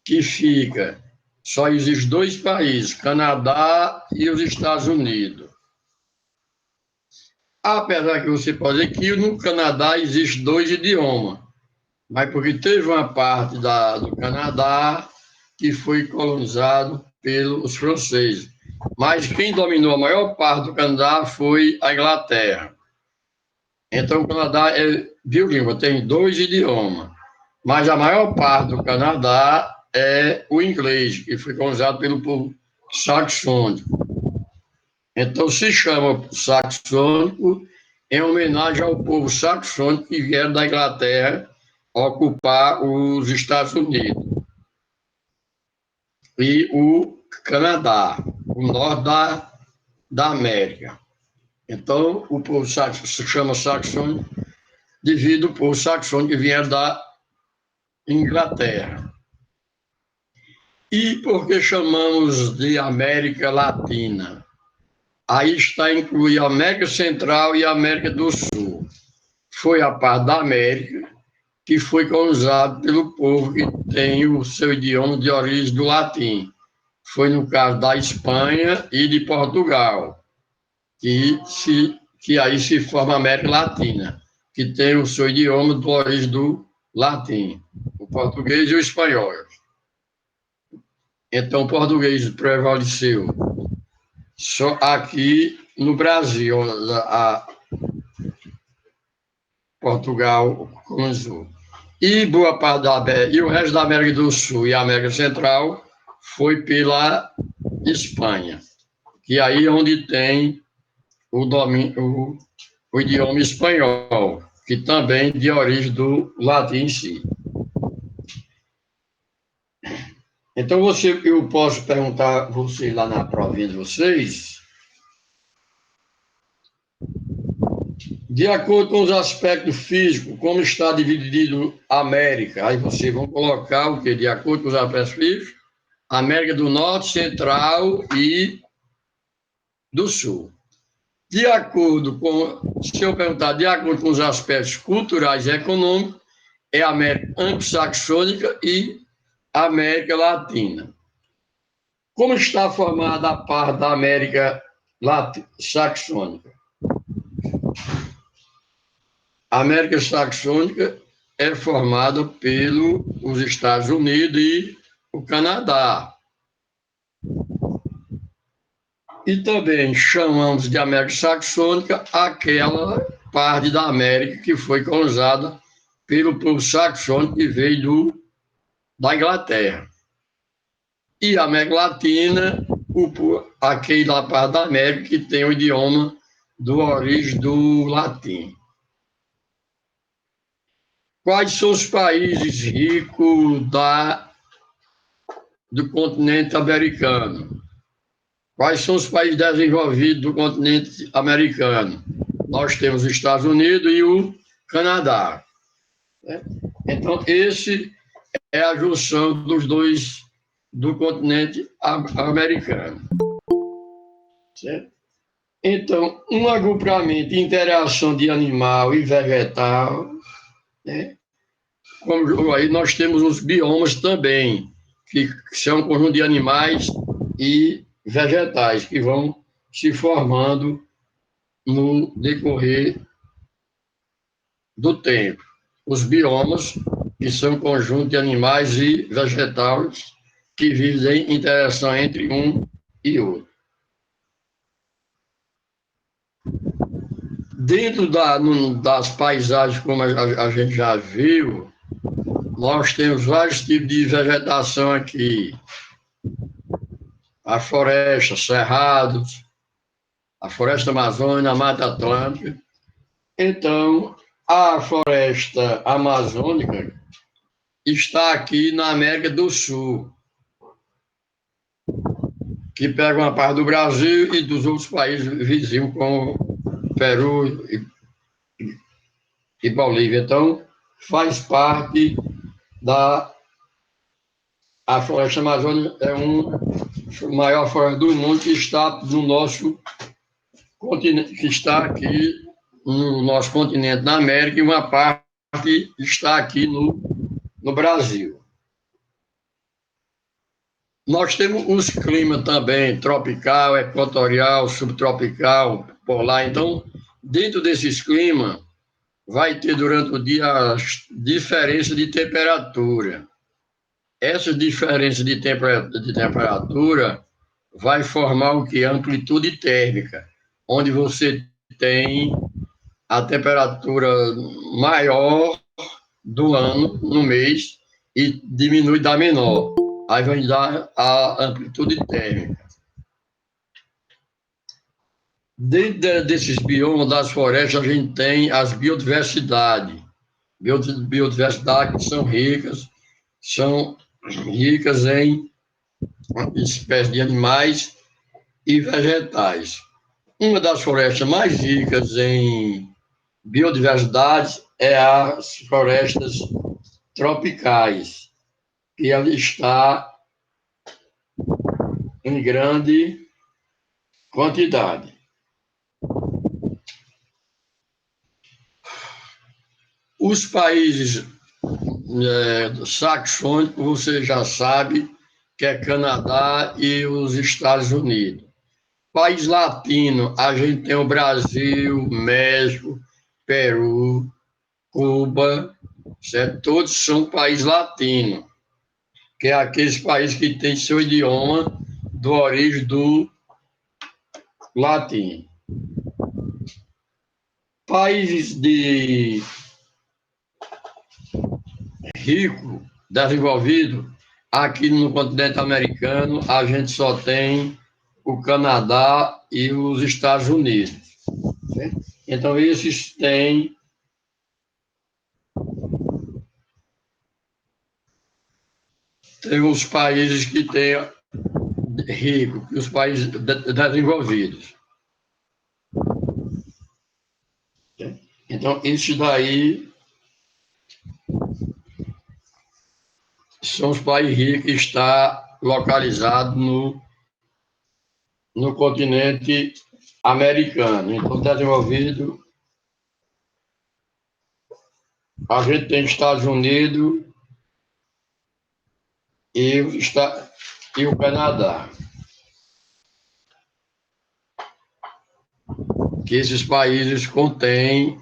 que fica. Só existem dois países, Canadá e os Estados Unidos. Apesar que você pode dizer que no Canadá existem dois idiomas, mas porque teve uma parte do Canadá que foi colonizado pelos franceses. Mas quem dominou a maior parte do Canadá foi a Inglaterra. Então, o Canadá é bilíngue, tem dois idiomas, mas a maior parte do Canadá é o inglês, que foi colonizado pelo povo saxônico. Então, se chama saxônico em homenagem ao povo saxônico que vieram da Inglaterra ocupar os Estados Unidos e o Canadá, o norte da América. Então, o povo saxônico se chama saxônico devido ao povo saxônico que vieram da Inglaterra. E por que chamamos de América Latina? Aí está incluída a América Central e a América do Sul. Foi a parte da América que foi colonizada pelo povo que tem o seu idioma de origem do latim. Foi no caso da Espanha e de Portugal, que aí se forma a América Latina, que tem o seu idioma de origem do latim, o português e o espanhol. Então, o português prevaleceu só aqui no Brasil, Portugal colonizou. E boa parte e o resto da América do Sul e a América Central foi pela Espanha, que aí é onde tem o idioma espanhol, que também é de origem do latim em si. Então, eu posso perguntar a vocês lá na provinha de vocês, de acordo com os aspectos físicos, como está dividido a América? Aí vocês vão colocar o quê? De acordo com os aspectos físicos, América do Norte, Central e do Sul. De acordo com, se eu perguntar, de acordo com os aspectos culturais e econômicos, é a América anglo-saxônica e a América Latina. Como está formada a parte da América saxônica? A América saxônica é formada pelos Estados Unidos e o Canadá. E também chamamos de América saxônica aquela parte da América que foi colonizada pelo povo saxônico que veio da Inglaterra. E a América Latina, aquela parte da América que tem o idioma do origem do latim. Quais são os países ricos do continente americano? Quais são os países desenvolvidos do continente americano? Nós temos os Estados Unidos e o Canadá. Então, esse é a junção dos dois do continente americano. Certo? Então, um agrupamento de interação de animal e vegetal, né? Como aí nós temos os biomas também, que são um conjunto de animais e vegetais que vão se formando no decorrer do tempo. Os biomas, que são um conjunto de animais e vegetais que vivem em interação entre um e outro. Dentro das paisagens, como a gente já viu, nós temos vários tipos de vegetação aqui. A floresta, cerrados, a floresta amazônica, a Mata Atlântica. Então, a floresta amazônica está aqui na América do Sul, que pega uma parte do Brasil e dos outros países vizinhos, como Peru e Bolívia. Então, faz parte a floresta amazônica é a maior floresta do mundo que está no nosso continente, que está aqui no nosso continente, na América, e uma parte está aqui no Brasil. Nós temos os climas também, tropical, equatorial, subtropical, polar. Então, dentro desses climas, vai ter durante o dia as diferenças de temperatura. Essas diferenças de temperatura vai formar o que? Amplitude térmica, onde você tem a temperatura maior do ano, no mês, e diminui da menor. Aí vai dar a amplitude térmica. Dentro desses biomas das florestas, a gente tem as biodiversidades. Biodiversidades que são ricas em espécies de animais e vegetais. Uma das florestas mais ricas em biodiversidade é as florestas tropicais, que ela está em grande quantidade. Os países saxônicos, você já sabe que é Canadá e os Estados Unidos. País latino, a gente tem o Brasil, México, Peru, Cuba, certo? Todos são países latinos, que é aqueles países que têm seu idioma do origem do latim. Países de rico, desenvolvido, aqui no continente americano, a gente só tem o Canadá e os Estados Unidos. Certo? Então, esses têm os países que têm rico, e os países desenvolvidos. Então, esses daí são os países ricos que estão localizados no continente americano. Então, desenvolvido, a gente tem Estados Unidos e o Canadá. Que esses países contêm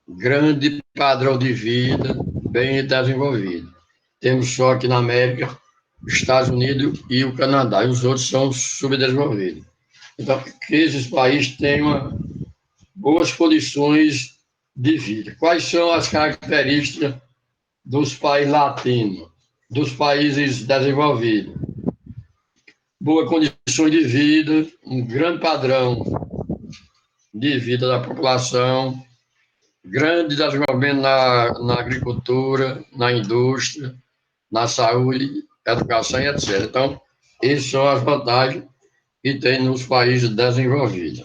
grande padrão de vida bem desenvolvido. Temos só aqui na América, os Estados Unidos e o Canadá, e os outros são subdesenvolvidos. Então, que esses países tenham boas condições de vida. Quais são as características dos países latinos, dos países desenvolvidos? Boa condições de vida, um grande padrão de vida da população, grande desenvolvimento na agricultura, na indústria, na saúde, educação e etc. Então, essas são as vantagens que tem nos países desenvolvidos.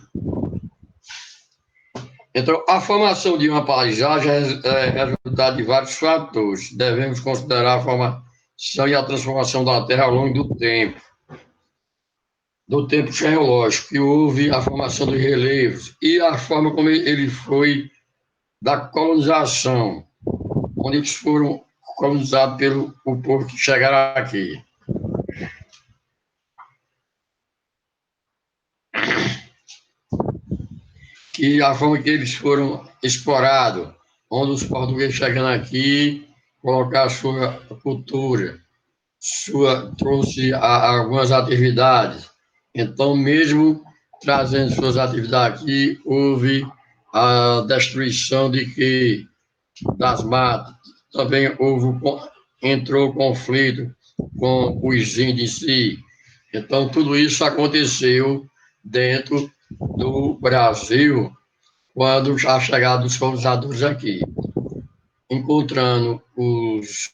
Então, a formação de uma paisagem é resultado de vários fatores. Devemos considerar a formação e a transformação da Terra ao longo do tempo geológico, que houve a formação dos relevos e a forma como ele foi da colonização, onde eles foram colonizados pelo povo que chegaram aqui. Que a forma que eles foram explorados, onde os portugueses chegando aqui, colocar a sua cultura, trouxe algumas atividades. Então, mesmo trazendo suas atividades aqui, houve a destruição das matas, também entrou conflito com os índios em si. Então, tudo isso aconteceu dentro do Brasil, quando a chegada dos colonizadores aqui, encontrando os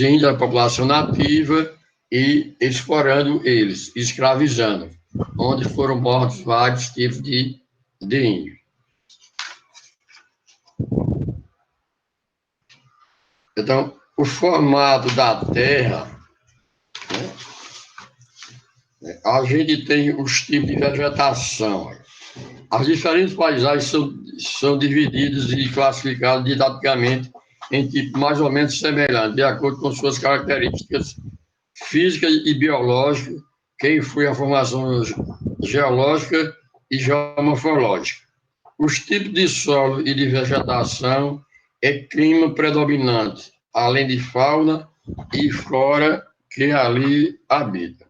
índios, a população nativa, e explorando eles, escravizando, onde foram mortos vários tipos de índios. Então, o formato da Terra, né, a gente tem os tipos de vegetação. As diferentes paisagens são divididas e classificadas didaticamente em tipos mais ou menos semelhantes, de acordo com suas características físicas e biológicas, que influem a formação geológica e geomorfológica. Os tipos de solo e de vegetação é clima predominante, além de fauna e flora que ali habitam.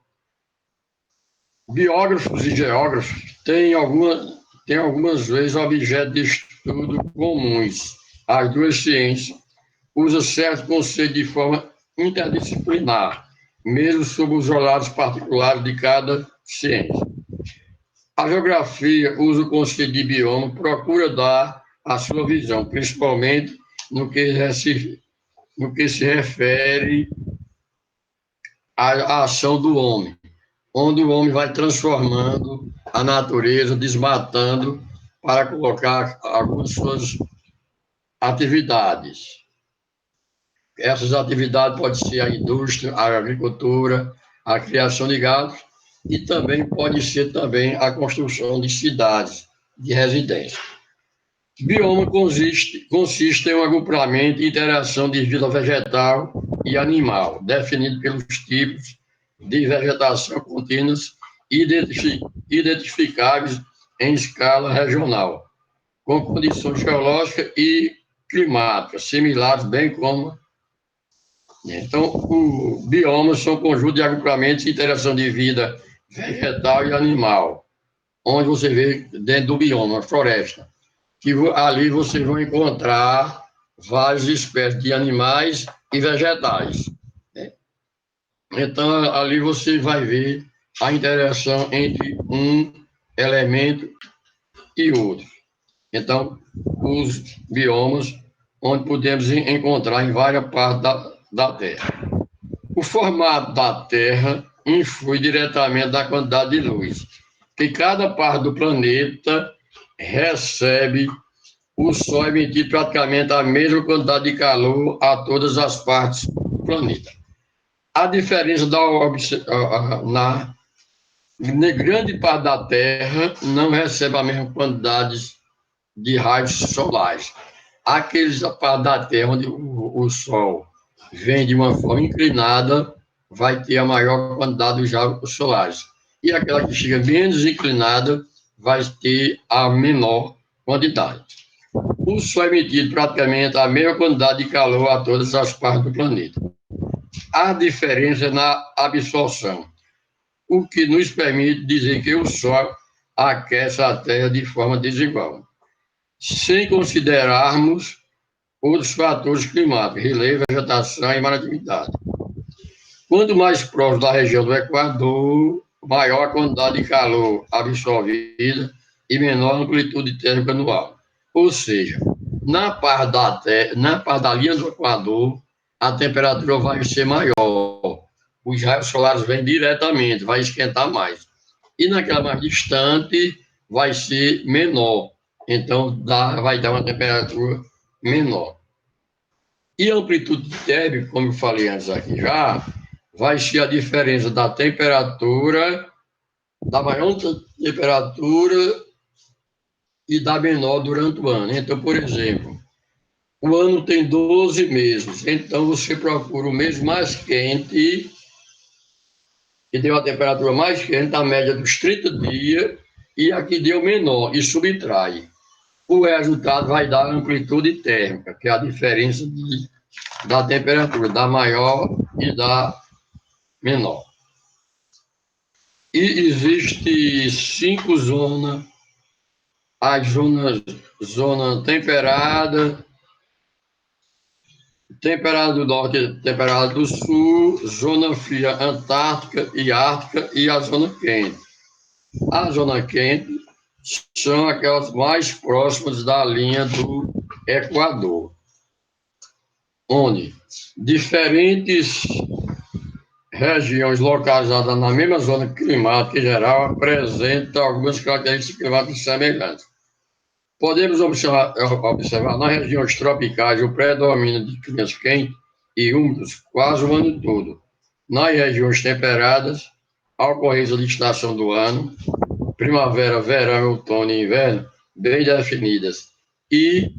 Biógrafos e geógrafos têm algumas vezes objetos de estudo comuns às duas ciências, usa certos conceitos de forma interdisciplinar, mesmo sob os olhares particulares de cada ciência. A geografia usa o conceito de bioma, procura dar a sua visão, principalmente no que se refere à ação do homem, onde o homem vai transformando a natureza, desmatando, para colocar algumas suas atividades. Essas atividades podem ser a indústria, a agricultura, a criação de gado, e também pode ser também a construção de cidades de residência. Bioma consiste em um agrupamento e interação de vida vegetal e animal, definido pelos tipos de vegetação contínuos identificáveis em escala regional, com condições geológicas e climáticas similares, bem como... Então, o bioma são um conjunto de agrupamentos e interação de vida vegetal e animal, onde você vê dentro do bioma, a floresta, que ali você vai encontrar várias espécies de animais e vegetais, né? Então, ali você vai ver a interação entre um elemento e outro. Então, os biomas, onde podemos encontrar em várias partes da Terra. O formato da Terra influi diretamente na quantidade de luz que cada parte do planeta recebe. O Sol emite praticamente a mesma quantidade de calor a todas as partes do planeta. A diferença na grande parte da Terra não recebe a mesma quantidade de raios solares. Aqueles partes da Terra onde o Sol vem de uma forma inclinada, vai ter a maior quantidade de raios solares. E aquela que chega menos inclinada, vai ter a menor quantidade. O Sol emite praticamente a mesma quantidade de calor a todas as partes do planeta. A diferença é na absorção, o que nos permite dizer que o Sol aquece a Terra de forma desigual, sem considerarmos outros fatores climáticos, relevo, vegetação e maratividade. Quanto mais próximo da região do Equador, maior a quantidade de calor absorvida e menor a amplitude térmica anual. Ou seja, na parte da linha do Equador, a temperatura vai ser maior. Os raios solares vêm diretamente, vai esquentar mais. E naquela mais distante, vai ser menor. Então, vai dar uma temperatura menor. E a amplitude térmica, como eu falei antes aqui já, vai ser a diferença da temperatura, da maior temperatura e da menor durante o ano. Então, por exemplo, o ano tem 12 meses, então você procura o mês mais quente, que deu a temperatura mais quente, a média dos 30 dias, e a que deu menor, e subtrai. O resultado vai dar a amplitude térmica, que é a diferença da temperatura, da maior e da menor. E existe 5 zonas. As zona temperada, temperada do norte, temperada do sul, zona fria antártica e ártica e a zona quente. A zona quente são aquelas mais próximas da linha do Equador, onde diferentes regiões localizadas na mesma zona climática geral apresentam algumas características climáticas semelhantes. Podemos observar nas regiões tropicais o predomínio de climas quentes e úmidos quase o ano todo. Nas regiões temperadas, a ocorrência de estação do ano, primavera, verão, outono e inverno, bem definidas. E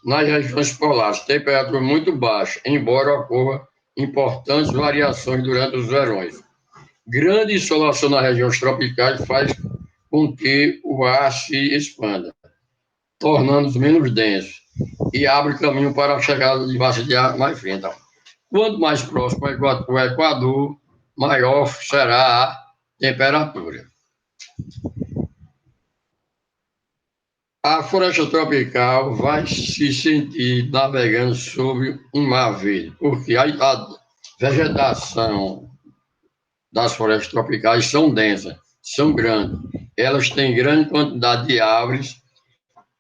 nas regiões polares, temperatura muito baixa, embora ocorra importantes variações durante os verões. Grande insolação nas regiões tropicais faz com que o ar se expanda, tornando-os menos densos, e abre caminho para a chegada de massa de ar mais fria. Então, quanto mais próximo ao Equador, maior será a temperatura. A floresta tropical vai se sentir navegando sobre um mar verde, porque a vegetação das florestas tropicais são densas, são grandes. Elas têm grande quantidade de árvores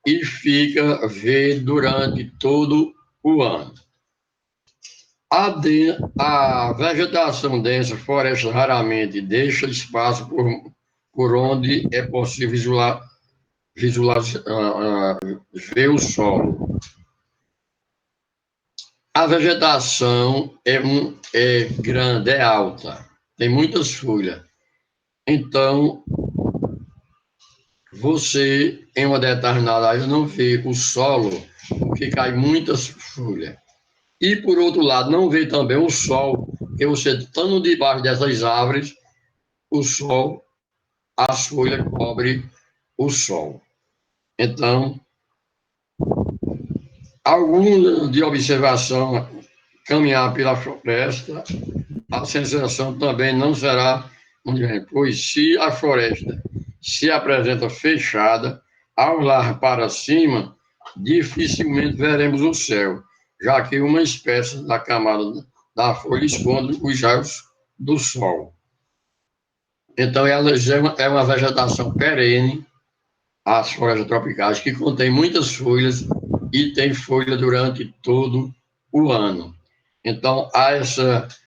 e fica verde durante todo o ano. A vegetação densa, floresta raramente deixa espaço por onde é possível ver o solo. A vegetação é grande, é alta, tem muitas folhas. Então, você, em uma determinada área, não vê o solo, porque cai muitas folhas. E, por outro lado, não vê também o sol, porque você, estando debaixo dessas árvores, o sol, as folhas cobrem o sol. Então, algum de observação, caminhar pela floresta, a sensação também não será muito grande, pois se a floresta se apresenta fechada, ao olhar para cima, dificilmente veremos o céu, já que uma espécie da camada da folha esconde os raios do sol. Então, ela é uma vegetação perene, as florestas tropicais, que contém muitas folhas e tem folha durante todo o ano. Então, há essa